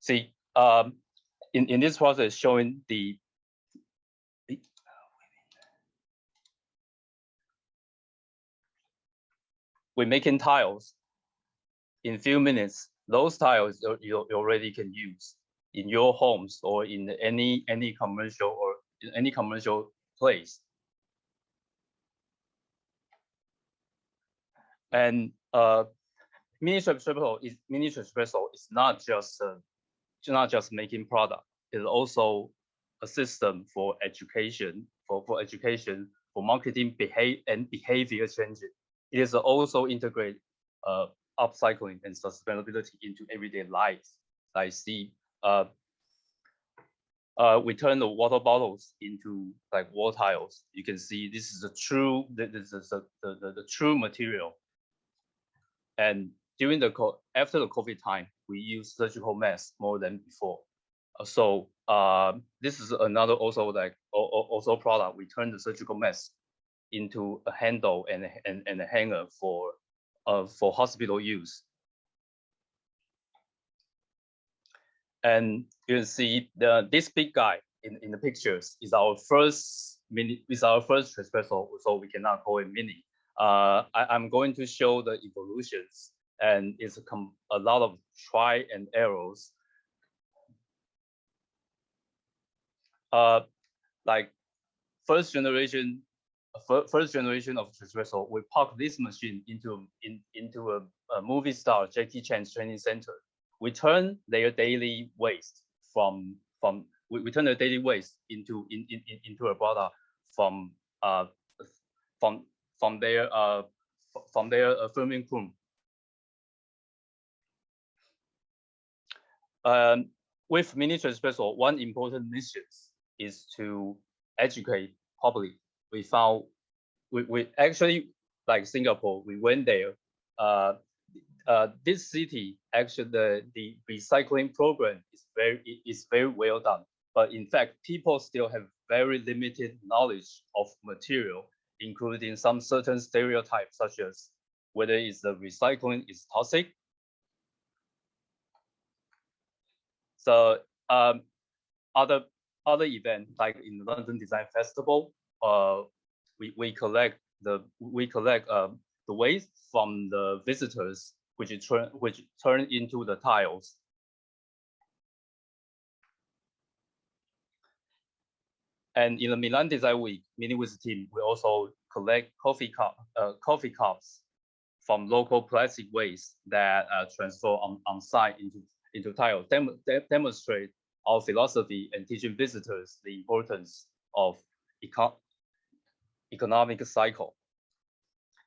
see in this process, showing we're making tiles. In a few minutes, those tiles you already can use in your homes or in any commercial place. And mini Trashpresso is not just making product. It's also a system for education, for marketing behavior changing. It is also integrate upcycling and sustainability into everyday life. I see we turn the water bottles into like wall tiles. You can see this is the true material. And after the COVID time, we use surgical masks more than before. This is another also product. We turn the surgical mask into a handle and a hanger for hospital use. And you can see this big guy in the pictures is our first espresso, so we cannot call it mini. I'm going to show the evolutions, and it's a lot of try and errors. Like first generation of espresso, we park this machine into a movie star Jackie Chan's training center. We turn their daily waste we turn their daily waste into a product from their filming room. With miniature espresso, one important mission is to educate public. We found we actually, like Singapore, we went there. This city, actually, the recycling program is very well done. But in fact, people still have very limited knowledge of material, including some certain stereotypes, such as whether the recycling is toxic. So other events, like in the London Design Festival, we collect the waste from the visitors, which turn into the tiles. And in the Milan Design Week, meeting with the team, we also collect coffee cups from local plastic waste that transfer on site into tiles, demonstrate our philosophy and teaching visitors the importance of economic cycle.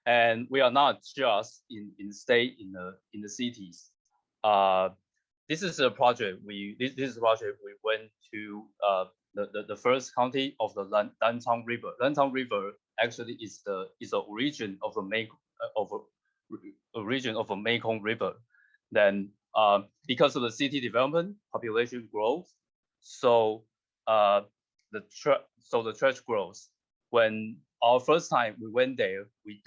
And we are not just in the cities. This is a project we went to the first county of the Lantang River. Lantang River actually is a region of the Mekong River. Then because of the city development, population growth, so the trash grows. When our first time we went there, we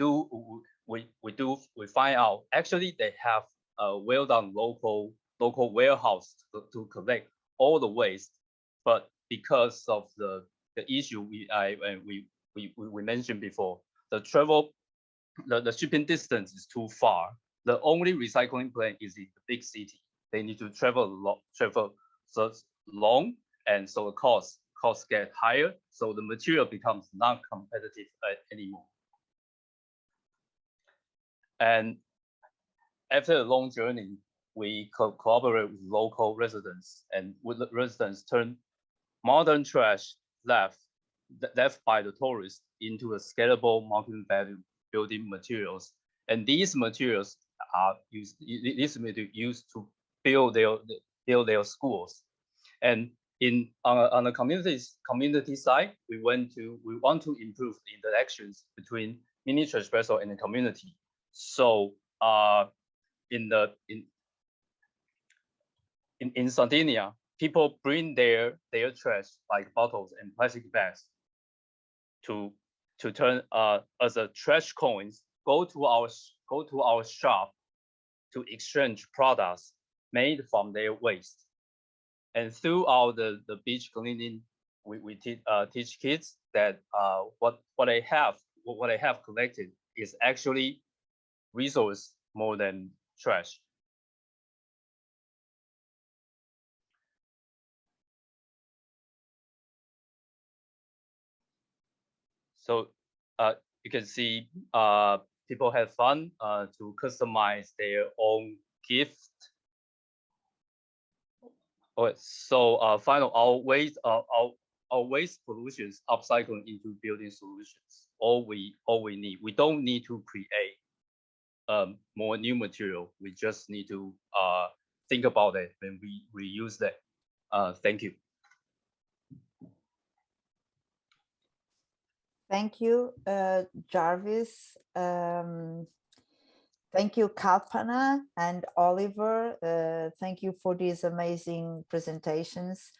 find out actually they have a well done local warehouse to collect all the waste, but because of the issue we mentioned before, the shipping distance is too far. The only recycling plant is in the big city. They need to travel so long, and so the costs get higher. So the material becomes non-competitive anymore. And after a long journey, we collaborate with local residents, and with the residents turn modern trash left by the tourists into a scalable multi-value building materials. And these materials are used to build their schools. And on the community side, we want to improve the interactions between miniature espresso and the community. So in Sardinia, people bring their trash, like bottles and plastic bags, to turn as a trash coins. Go to our shop to exchange products made from their waste. And throughout the beach cleaning, we teach kids that what they have collected is actually resource more than trash. So you can see people have fun to customize their own gift. Okay, so our waste pollutions upcycling into building solutions. All we need. We don't need to create more new material. We just need to think about it when we reuse that. Thank you. Thank you, Jarvis. Thank you, Kalpana and Oliver. Thank you for these amazing presentations.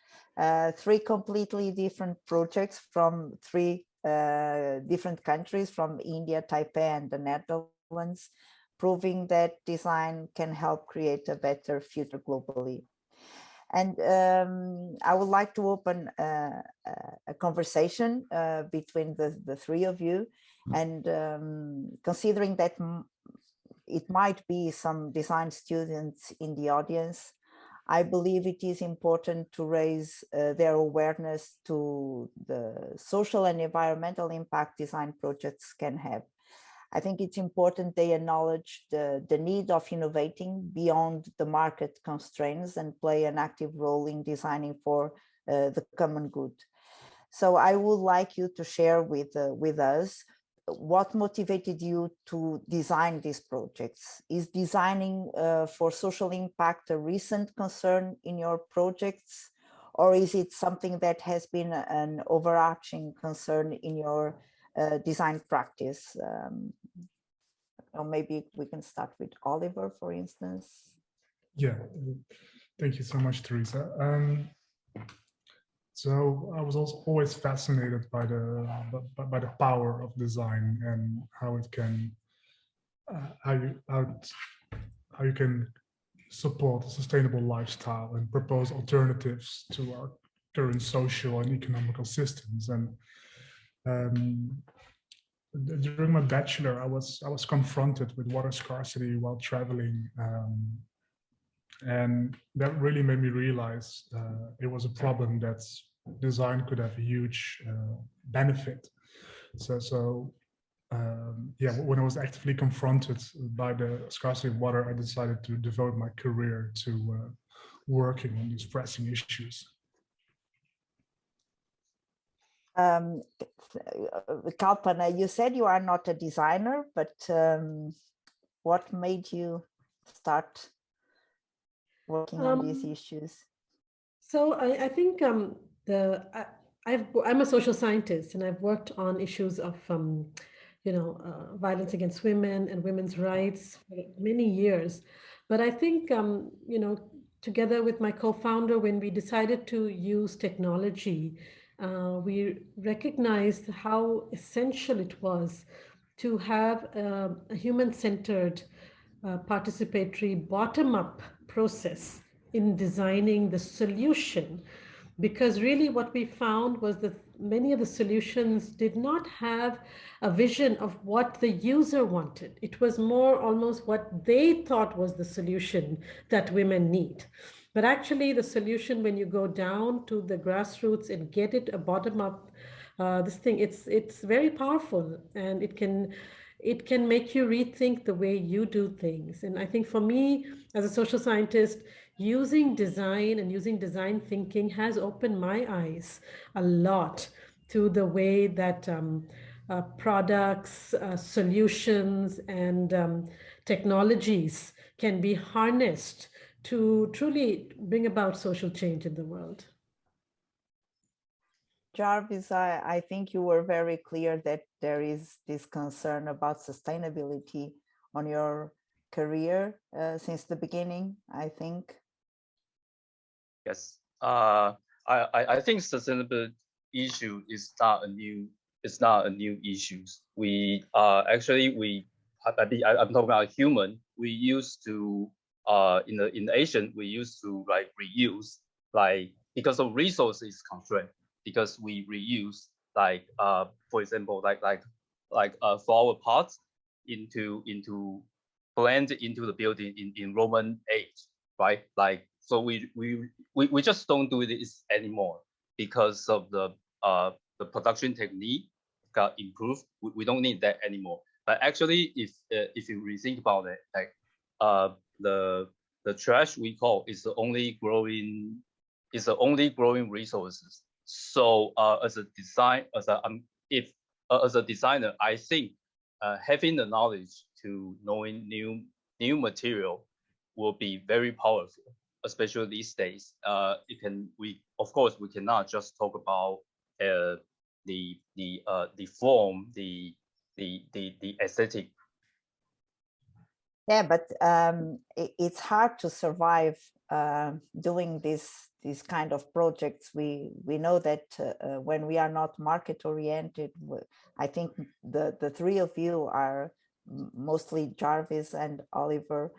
Three completely different projects from three different countries, from India, Taipei, and the Netherlands, proving that design can help create a better future globally. And I would like to open a conversation between the three of you, and considering that it might be some design students in the audience, I believe it is important to raise their awareness to the social and environmental impact design projects can have. I think it's important they acknowledge the need of innovating beyond the market constraints and play an active role in designing for the common good. So I would like you to share with us what motivated you to design these projects. Is designing for social impact a recent concern in your projects, or is it something that has been an overarching concern in your design practice? Or maybe we can start with Oliver, for instance. Yeah, thank you so much, Teresa. So I was also always fascinated by the power of design and how it can how you can support a sustainable lifestyle and propose alternatives to our current social and economical systems. And during my bachelor, I was confronted with water scarcity while traveling, and that really made me realize it was a problem that design could have a huge benefit. So yeah, when I was actively confronted by the scarcity of water, I decided to devote my career to working on these pressing issues. Kalpana, you said you are not a designer, but what made you start working on these issues? So I think I'm a social scientist, and I've worked on issues of violence against women and women's rights for many years. But I think together with my co-founder, when we decided to use technology, we recognized how essential it was to have a human-centered, participatory, bottom-up process in designing the solution. Because really what we found was that many of the solutions did not have a vision of what the user wanted. It was more almost what they thought was the solution that women need. But actually the solution, when you go down to the grassroots and get it a bottom up, this thing, it's very powerful, and it can make you rethink the way you do things. And I think for me, as a social scientist, using design and using design thinking has opened my eyes a lot to the way that products, solutions, and technologies can be harnessed to truly bring about social change in the world. Jarvis, I think you were very clear that there is this concern about sustainability on your career since the beginning, I think. Yes, I think sustainability issue is not a new issue. I'm talking about human. We used to in the Asian, we used to like reuse, like because of resources constraint, because we reuse, like for example, like flower pots into blend into the building in Roman age, right? Like, so we just don't do this anymore because of the production technique got improved. We don't need that anymore. But actually, if you rethink about it, like the trash we call is the only growing resources. So as a designer, I think having the knowledge to knowing new material will be very powerful, especially these days. Of course we cannot just talk about the form, the aesthetic, Yeah, but it's hard to survive doing these kind of projects. We know that when we are not market oriented, I think the three of you are mostly Jarvis and Oliver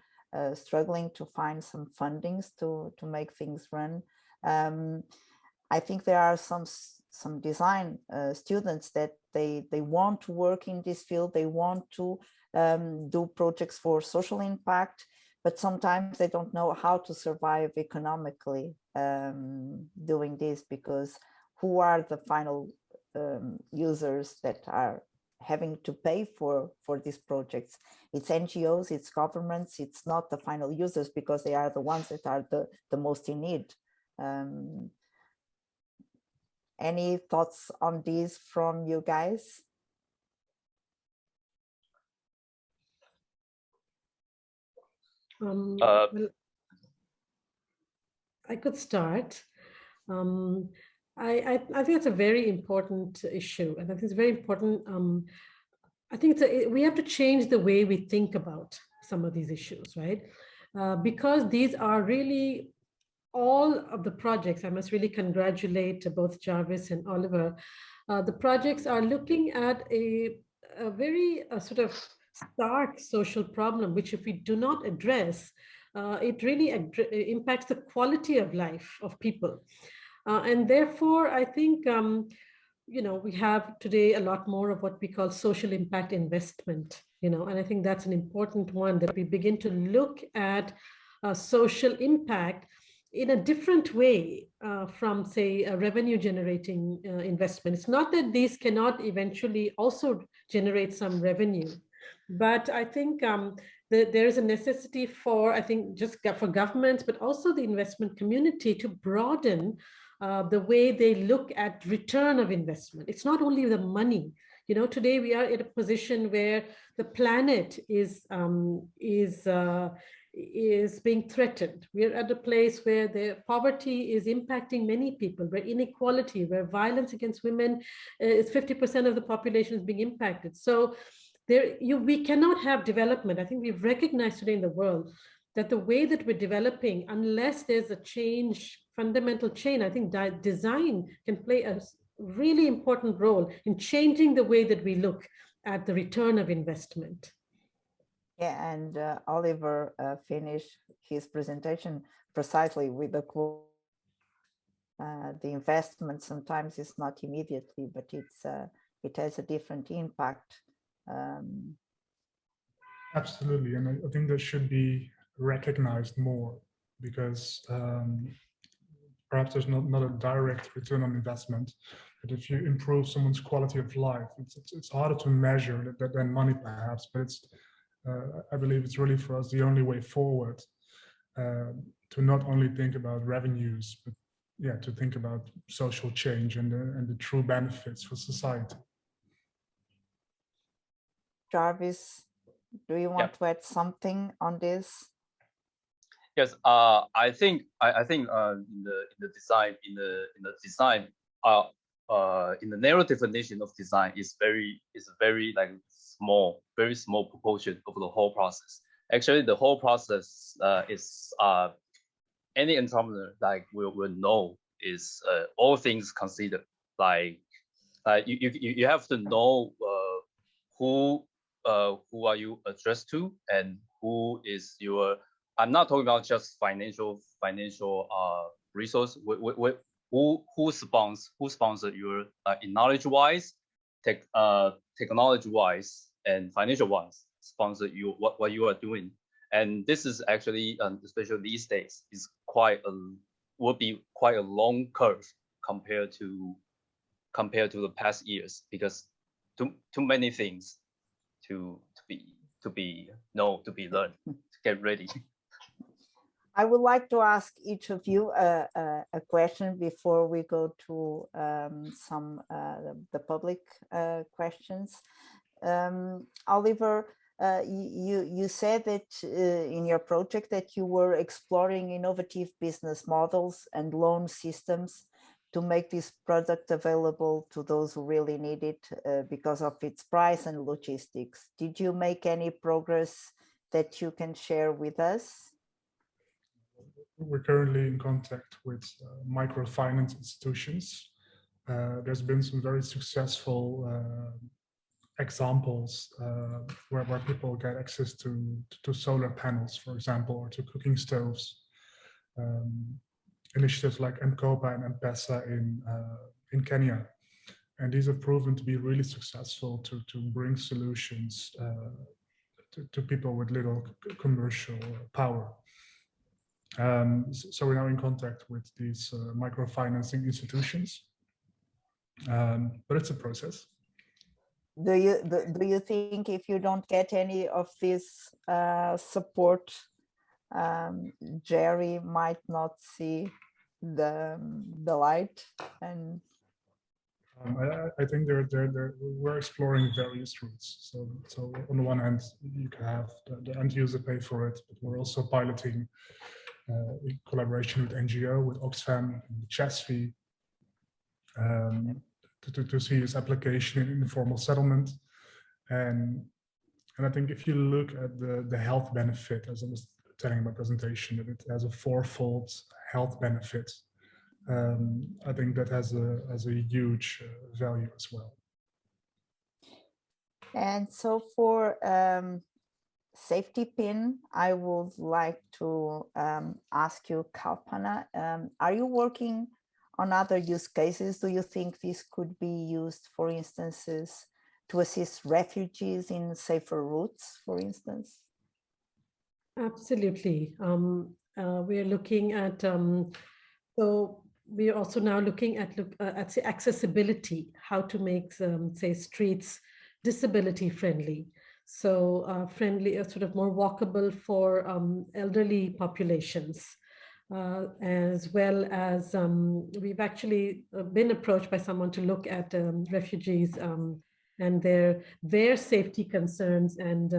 struggling to find some fundings to make things run. I think there are some design students that they want to work in this field. They want to do projects for social impact, but sometimes they don't know how to survive economically doing this, because who are the final users that are having to pay for these projects? It's NGOs, it's governments, it's not the final users, because they are the ones that are the most in need. Any thoughts on this from you guys? Well, I could start. I think it's a very important issue, and I think it's very important. I think we have to change the way we think about some of these issues, right? Because these are really all of the projects. I must really congratulate both Jarvis and Oliver. The projects are looking at a very sort of stark social problem, which if we do not address, it really impacts the quality of life of people. And therefore, I think, we have today a lot more of what we call social impact investment, and I think that's an important one, that we begin to look at social impact in a different way from, say, a revenue generating investment. It's not that these cannot eventually also generate some revenue, but I think there is a necessity for, I think, just for governments, but also the investment community to broaden the way they look at return of investment. It's not only the money. Today we are in a position where the planet is being threatened. We're at a place where the poverty is impacting many people, where inequality, where violence against women is 50% of the population is being impacted. So we cannot have development. I think we've recognized today in the world that the way that we're developing, unless there's a change, fundamental change, I think design can play a really important role in changing the way that we look at the return of investment. Yeah, and Oliver finished his presentation precisely with the quote, the investment sometimes is not immediately, but it has a different impact. Absolutely, and I think that should be recognized more, because perhaps there's not a direct return on investment, but if you improve someone's quality of life, it's harder to measure than money perhaps, but it's I believe it's really for us the only way forward to not only think about revenues, but yeah, to think about social change and the true benefits for society. Jarvis, do you want to add something on this? Yes, I think in the design in the narrow definition of design is very like very small proportion of the whole process. Actually, the whole process is any entrepreneur like will know is all things considered. Like you have to know who are you addressed to, and who is your. I'm not talking about just financial resource. Who sponsor your in knowledge wise, technology wise, and financial wise sponsor you what you are doing. And this is actually especially these days is will be quite a long curve compared to the past years, because too many things to be learned to get ready. I would like to ask each of you a question before we go to the public questions. Oliver, you said that in your project that you were exploring innovative business models and loan systems to make this product available to those who really need it because of its price and logistics. Did you make any progress that you can share with us? We're currently in contact with microfinance institutions. There's been some very successful examples where people get access to solar panels, for example, or to cooking stoves. Initiatives like M-Kopa and M-Pesa in Kenya. And these have proven to be really successful to bring solutions to people with little commercial power. So we're now in contact with these microfinancing institutions, but it's a process. Do you think if you don't get any of this support, Jerry might not see the light? And I think we're exploring various routes. So on the one hand, you can have the end user pay for it, but we're also piloting in collaboration with NGO, with Oxfam, and CHESFI, to see its application in informal settlement. And I think if you look at the health benefit, as I was telling in my presentation, that it has a fourfold health benefit. I think that has a huge value as well. And so for safety pin, I would like to ask you, Kalpana, are you working on other use cases? Do you think this could be used, for instances, to assist refugees in safer routes, for instance? Absolutely. We are looking at, so we are also now looking at the accessibility, how to make, say, streets disability friendly. So friendly, sort of more walkable for elderly populations. As well as we've actually been approached by someone to look at refugees and their safety concerns and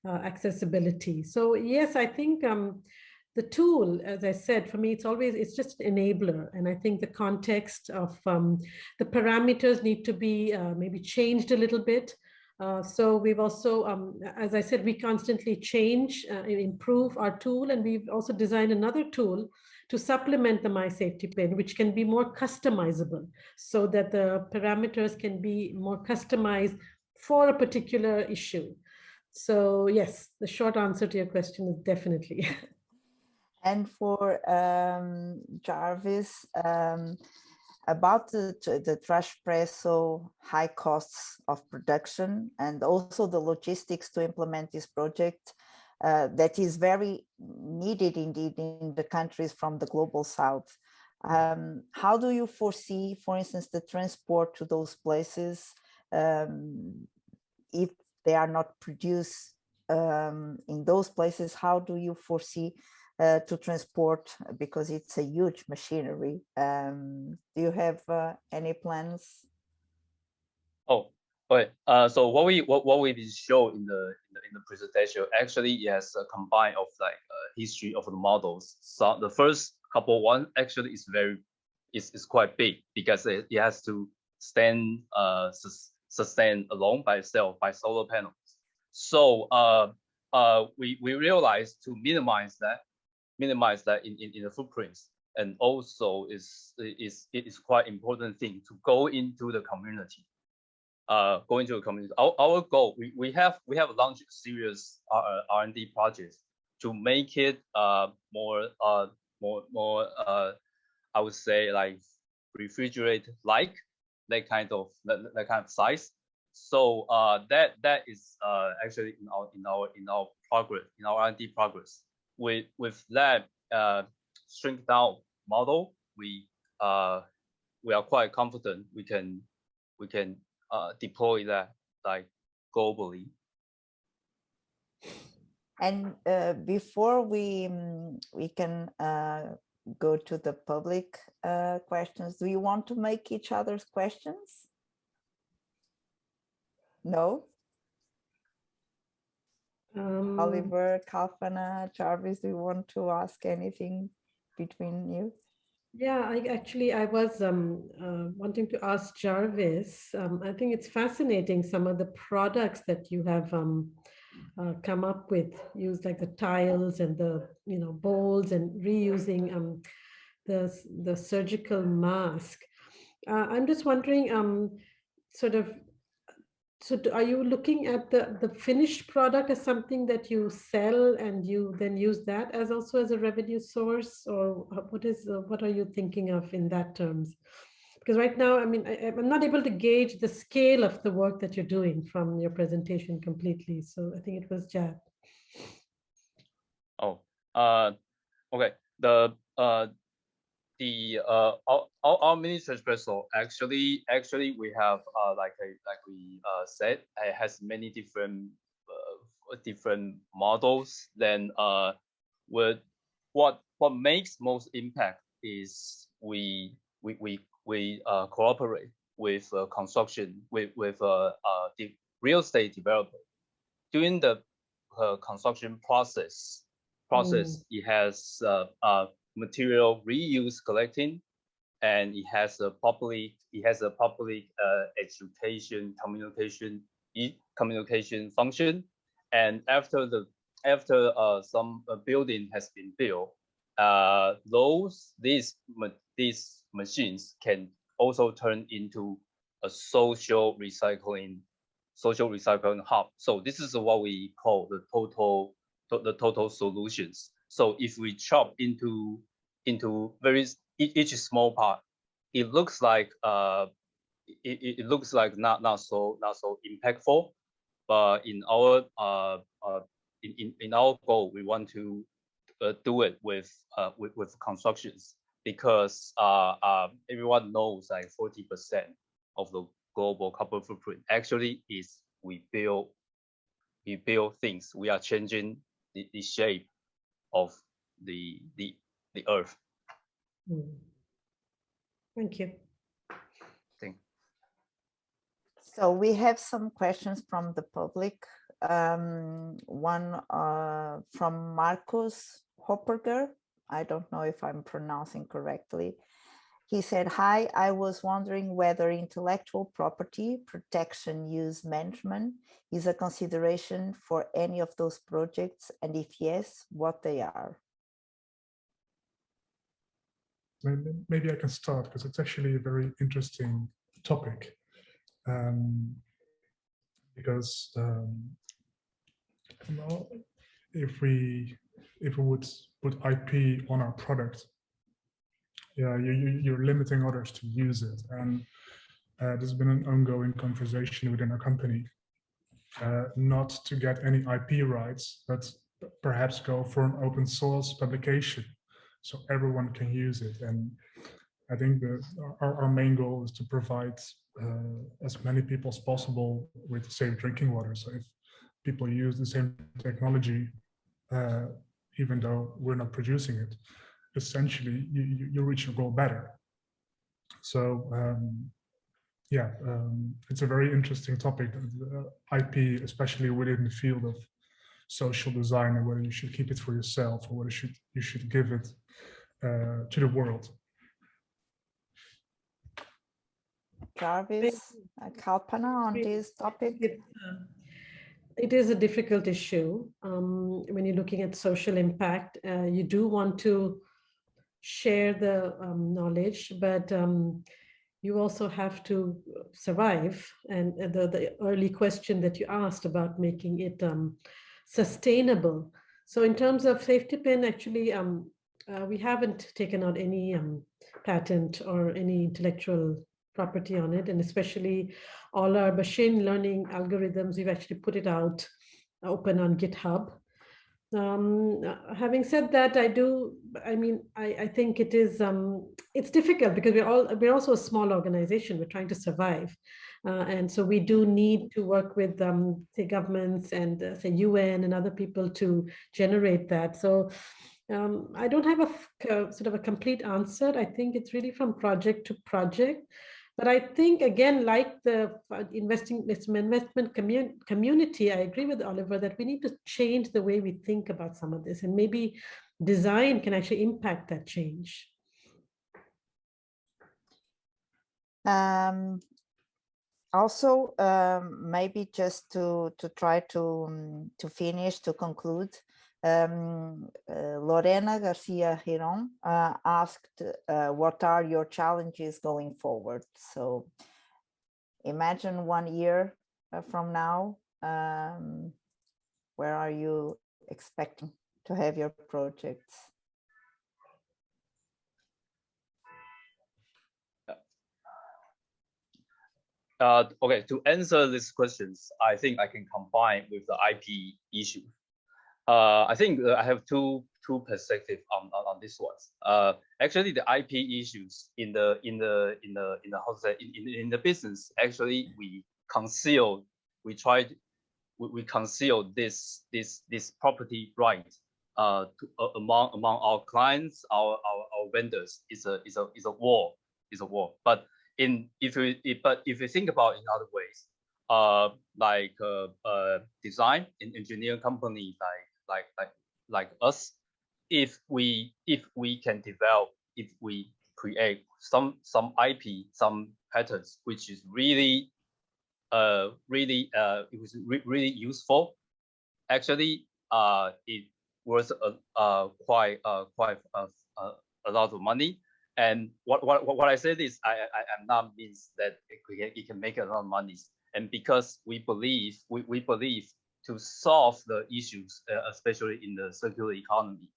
accessibility. So yes, I think the tool, as I said, for me, it's just an enabler. And I think the context of the parameters need to be maybe changed a little bit. So we've also, as I said, we constantly change and improve our tool. And we've also designed another tool to supplement the My Safety Pin, which can be more customizable so that the parameters can be more customized for a particular issue. So yes, the short answer to your question is definitely. And for Jarvis, about the trash press, so high costs of production and also the logistics to implement this project that is very needed indeed in the countries from the global south. How do you foresee, for instance, the transport to those places if they are not produced in those places? How do you foresee to transport, because it's a huge machinery? Do you have any plans? Oh, right. So what we show in the presentation actually is a combine of like history of the models. So the first couple one actually is quite big because it has to sustain alone by itself by solar panels. So we realized to minimize that in the footprints, and also it is quite important thing to go into the community. Our goal, we have launched serious R&D projects to make it more I would say like refrigerate like that kind of size. So that is actually in our progress, in our R&D progress. With that shrink down model, we are quite confident we can deploy that like globally. And before we can go to the public questions, do you want to make each other's questions? No? Oliver, Kalpana, Jarvis, do you want to ask anything between you? Yeah, I was wanting to ask Jarvis. I think it's fascinating, some of the products that you have come up with, use like the tiles and the bowls and reusing the surgical mask. I'm just wondering, sort of, so are you looking at the finished product as something that you sell and you then use that as also as a revenue source, or what are you thinking of in that terms? Because right now, I mean, I'm not able to gauge the scale of the work that you're doing from your presentation completely. So I think it was Jad. Oh, okay. Our mini espresso actually we have like we said, it has many different models. Then what makes most impact is we cooperate with construction with the real estate developer during the construction process. It has material reuse collecting, and it has a public education communication function. And after some building has been built, these machines can also turn into a social recycling hub. So this is what we call the total solutions. So if we chop into each small part, it looks like not so impactful, but in our goal, we want to do it with constructions, because everyone knows like 40% of the global carbon footprint actually is we build things. We are changing the shape of the earth. Thank you. So we have some questions from the public. One from Marcus Hopperger. I don't know if I'm pronouncing correctly. He said, "Hi, I was wondering whether intellectual property protection use management is a consideration for any of those projects, and if yes, what they are." Maybe I can start, because it's actually a very interesting topic. Because if we would put IP on our product, yeah, you're limiting others to use it. And there's been an ongoing conversation within our company, not to get any IP rights, but perhaps go for an open source publication, so everyone can use it. And I think our main goal is to provide as many people as possible with safe drinking water. So if people use the same technology, even though we're not producing it, essentially you reach your goal better. So yeah, it's a very interesting topic, IP, especially within the field of social design, and whether you should keep it for yourself or whether you should give it to the world. Jarvis, Kalpana, on this topic? It is a difficult issue. When you're looking at social impact, you do want to share the knowledge, but you also have to survive. And the early question that you asked about making it sustainable. So in terms of safety pin, actually, we haven't taken out any patent or any intellectual property on it, and especially all our machine learning algorithms, we've actually put it out open on GitHub. Having said that, I think it is it's difficult, because we're also a small organization. We're trying to survive, and so we do need to work with say governments and say UN and other people to generate that. So I don't have a sort of a complete answer. I think it's really from project to project. But I think, again, like the investment community, I agree with Oliver that we need to change the way we think about some of this, and maybe design can actually impact that change. Also, maybe just to try to finish, to conclude, Lorena Garcia Giron asked, what are your challenges going forward? So imagine 1 year from now, where are you expecting to have your projects? Okay, to answer these questions, I think I can combine with the IP issue. I think I have two perspectives on this one. Actually, the IP issues in the how to say in the business, actually we conceal this property right among our clients, our vendors. Is a war. But if you think about in other ways, like design and engineering company like us, if we can develop, if we create some IP, some patterns, which is really it was really useful. Actually, it was quite a lot of money. And what I said is I am not means that it can make a lot of money. And because we believe to solve the issues, especially in the circular economy,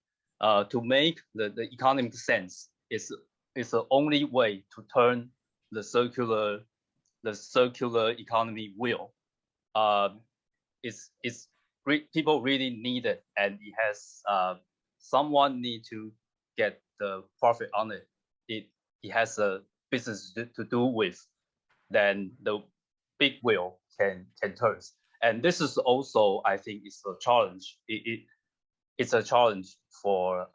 to make the economic sense is the only way to turn the circular economy wheel. People really need it, and it has someone need to get the profit on it. It has a business to do with, then the big wheel can turn. And this is also, I think, it's a challenge. It's a challenge for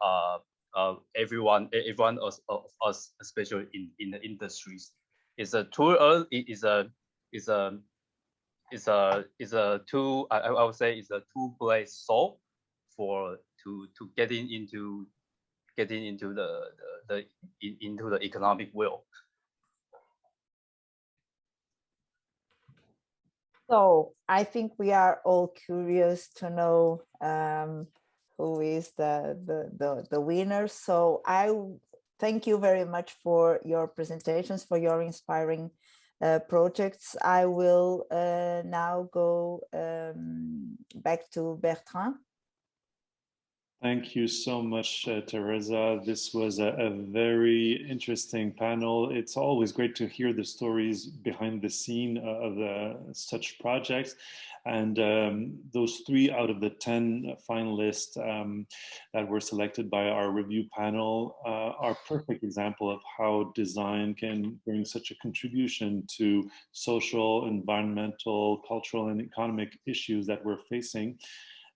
everyone of us, especially in the industries. It's a too early. It's a two. I would say it's a two-blade sword to getting into the economic wheel. So I think we are all curious to know who is the winner. So I thank you very much for your presentations, for your inspiring projects. I will now go back to Bertrand. Thank you so much, Teresa. This was a very interesting panel. It's always great to hear the stories behind the scene of such projects. And those 3 out of the 10 finalists that were selected by our review panel are a perfect example of how design can bring such a contribution to social, environmental, cultural, and economic issues that we're facing.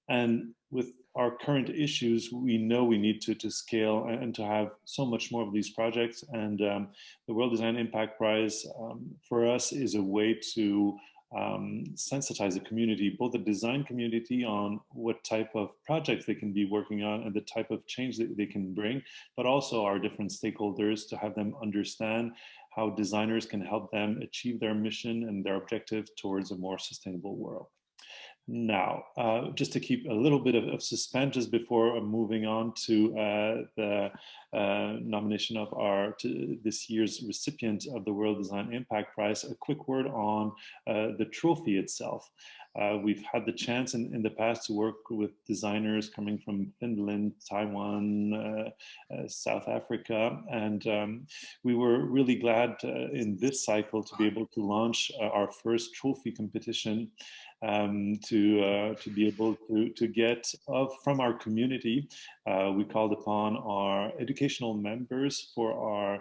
And with our current issues, we know we need to scale and to have so much more of these projects. And the World Design Impact Prize for us is a way to sensitize the community, both the design community on what type of projects they can be working on and the type of change that they can bring, but also our different stakeholders to have them understand how designers can help them achieve their mission and their objective towards a more sustainable world. Now, just to keep a little bit of suspense just before moving on to the nomination of this year's recipient of the World Design Impact Prize, a quick word on the trophy itself. We've had the chance in the past to work with designers coming from Finland, Taiwan, South Africa, and we were really glad in this cycle to be able to launch our first trophy competition to be able to get from our community. We called upon our educational members for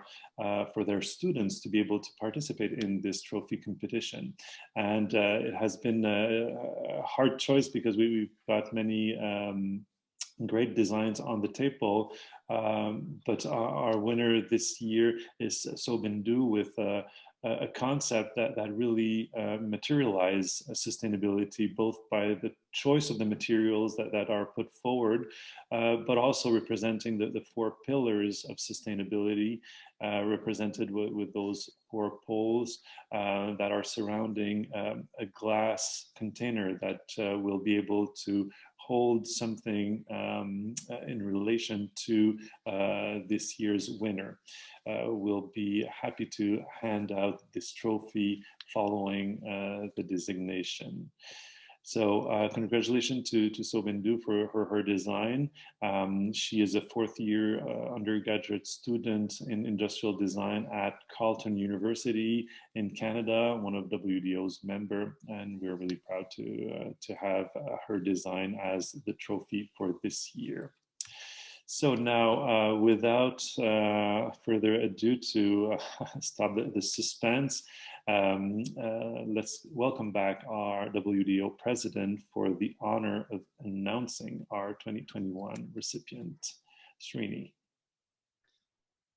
their students to be able to participate in this trophy competition. And it has been a hard choice because we've got many great designs on the table, but our winner this year is So Bindu with a concept that really materialize sustainability, both by the choice of the materials that are put forward, but also representing the four pillars of sustainability, represented with those four poles that are surrounding a glass container that will be able to hold something in relation to this year's winner. We'll be happy to hand out this trophy following the designation. So congratulations to Sobindu for her design. She is a fourth-year undergraduate student in industrial design at Carleton University in Canada, one of WDO's member, and we're really proud to have her design as the trophy for this year. So now, without further ado, to stop the suspense, let's welcome back our WDO president for the honor of announcing our 2021 recipient, Srini.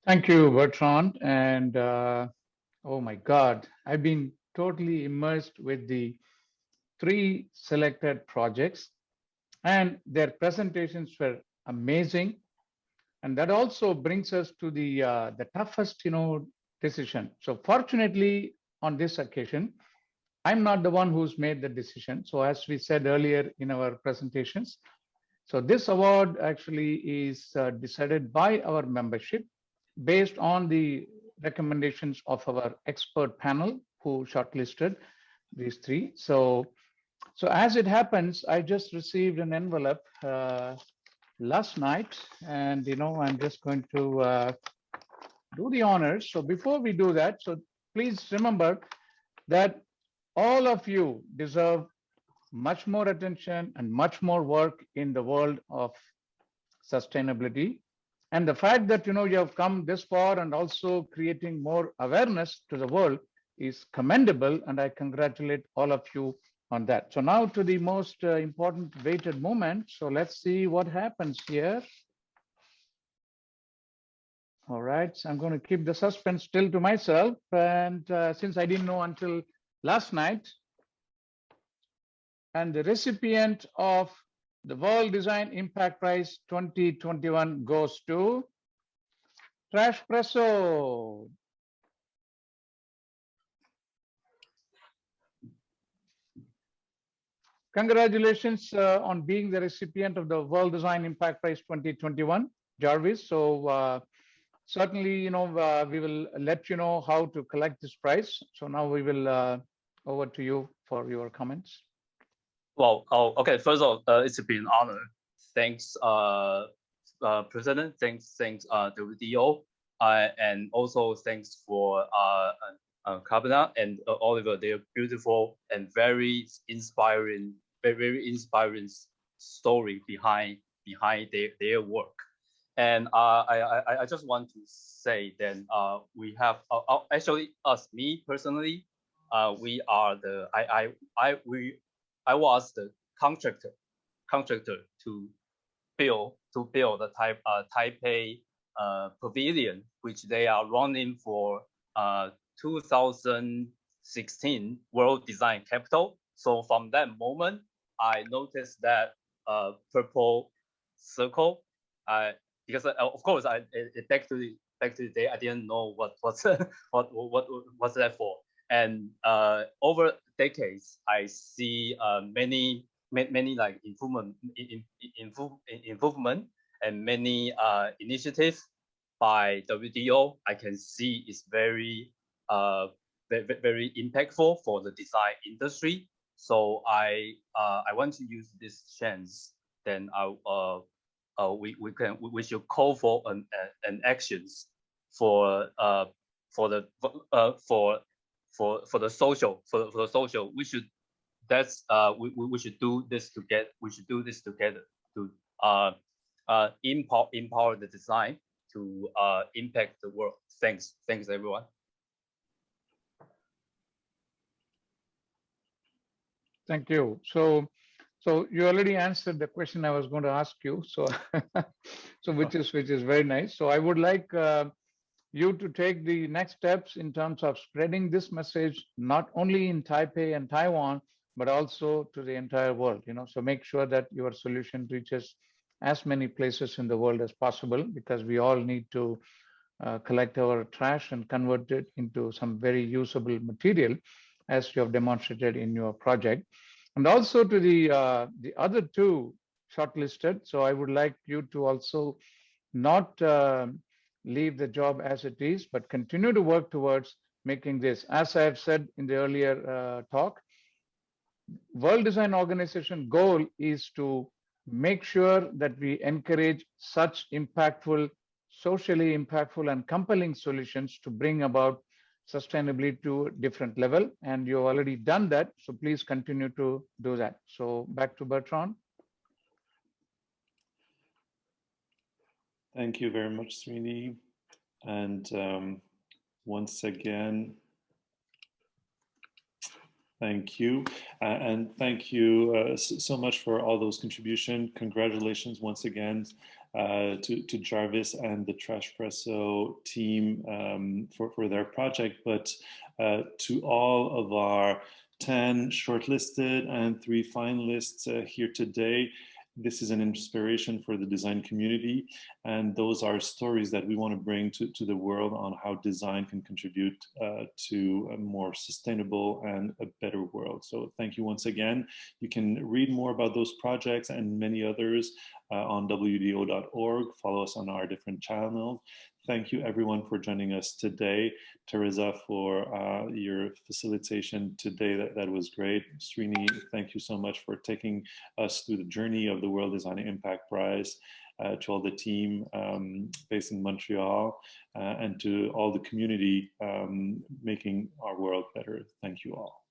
Thank you, Bertrand. And oh my God, I've been totally immersed with the 3 selected projects, and their presentations were amazing. And that also brings us to the toughest, decision. So fortunately, on this occasion, I'm not the one who's made the decision. So as we said earlier in our presentations, so this award actually is decided by our membership based on the recommendations of our expert panel who shortlisted these 3. So as it happens, I just received an envelope last night, and I'm just going to do the honors. So before we do that, so please remember that all of you deserve much more attention and much more work in the world of sustainability. And the fact that you have come this far and also creating more awareness to the world is commendable, and I congratulate all of you on that. So now to the most important weighted moment. So let's see what happens here. All right, so I'm going to keep the suspense still to myself. And since I didn't know until last night, and the recipient of the World Design Impact Prize 2021 goes to Trash Presso. Congratulations on being the recipient of the World Design Impact Prize 2021, Jarvis. So certainly, we will let you know how to collect this prize. So now we will over to you for your comments. Well, okay. First of all, it's been an honor. Thanks, President. Thanks, WDO, and also thanks for Kalpana and Oliver. They're beautiful and very inspiring story behind their work. And I just want to say then we have actually me personally, we are the I was the contractor to build the Taipei pavilion, which they are running for 2016 World Design Capital. So from that moment, I noticed that purple circle. Because of course, back to the day, I didn't know what's that for. And over decades, I see many like improvement and many initiatives by WDO. I can see it's very impactful for the design industry. So I want to use this chance. Then we should call for an actions for the social. We should we should do this together. We should do this together to empower the design to impact the world. Thanks everyone. Thank you. So you already answered the question I was going to ask you. So which is very nice. So I would like you to take the next steps in terms of spreading this message, not only in Taipei and Taiwan, but also to the entire world. So make sure that your solution reaches as many places in the world as possible, because we all need to collect our trash and convert it into some very usable material, as you have demonstrated in your project. And also to the other two shortlisted. So I would like you to also not leave the job as it is, but continue to work towards making this. As I have said in the earlier talk, World Design Organization goal is to make sure that we encourage such impactful, socially impactful and compelling solutions to bring about sustainability to a different level. And you've already done that, so please continue to do that. So back to Bertrand. Thank you very much, Srini. And once again, thank you. And thank you so much for all those contributions. Congratulations once again to Jarvis and the Trashpresso team for their project, but to all of our 10 shortlisted and 3 finalists here today. This is an inspiration for the design community, and those are stories that we want to bring to the world on how design can contribute to a more sustainable and a better world. So thank you once again. You can read more about those projects and many others on wdo.org. Follow us on our different channels. Thank you everyone for joining us today. Teresa, for your facilitation today, that was great. Srini, thank you so much for taking us through the journey of the World Design Impact Prize. To all the team based in Montreal, and to all the community making our world better. Thank you all.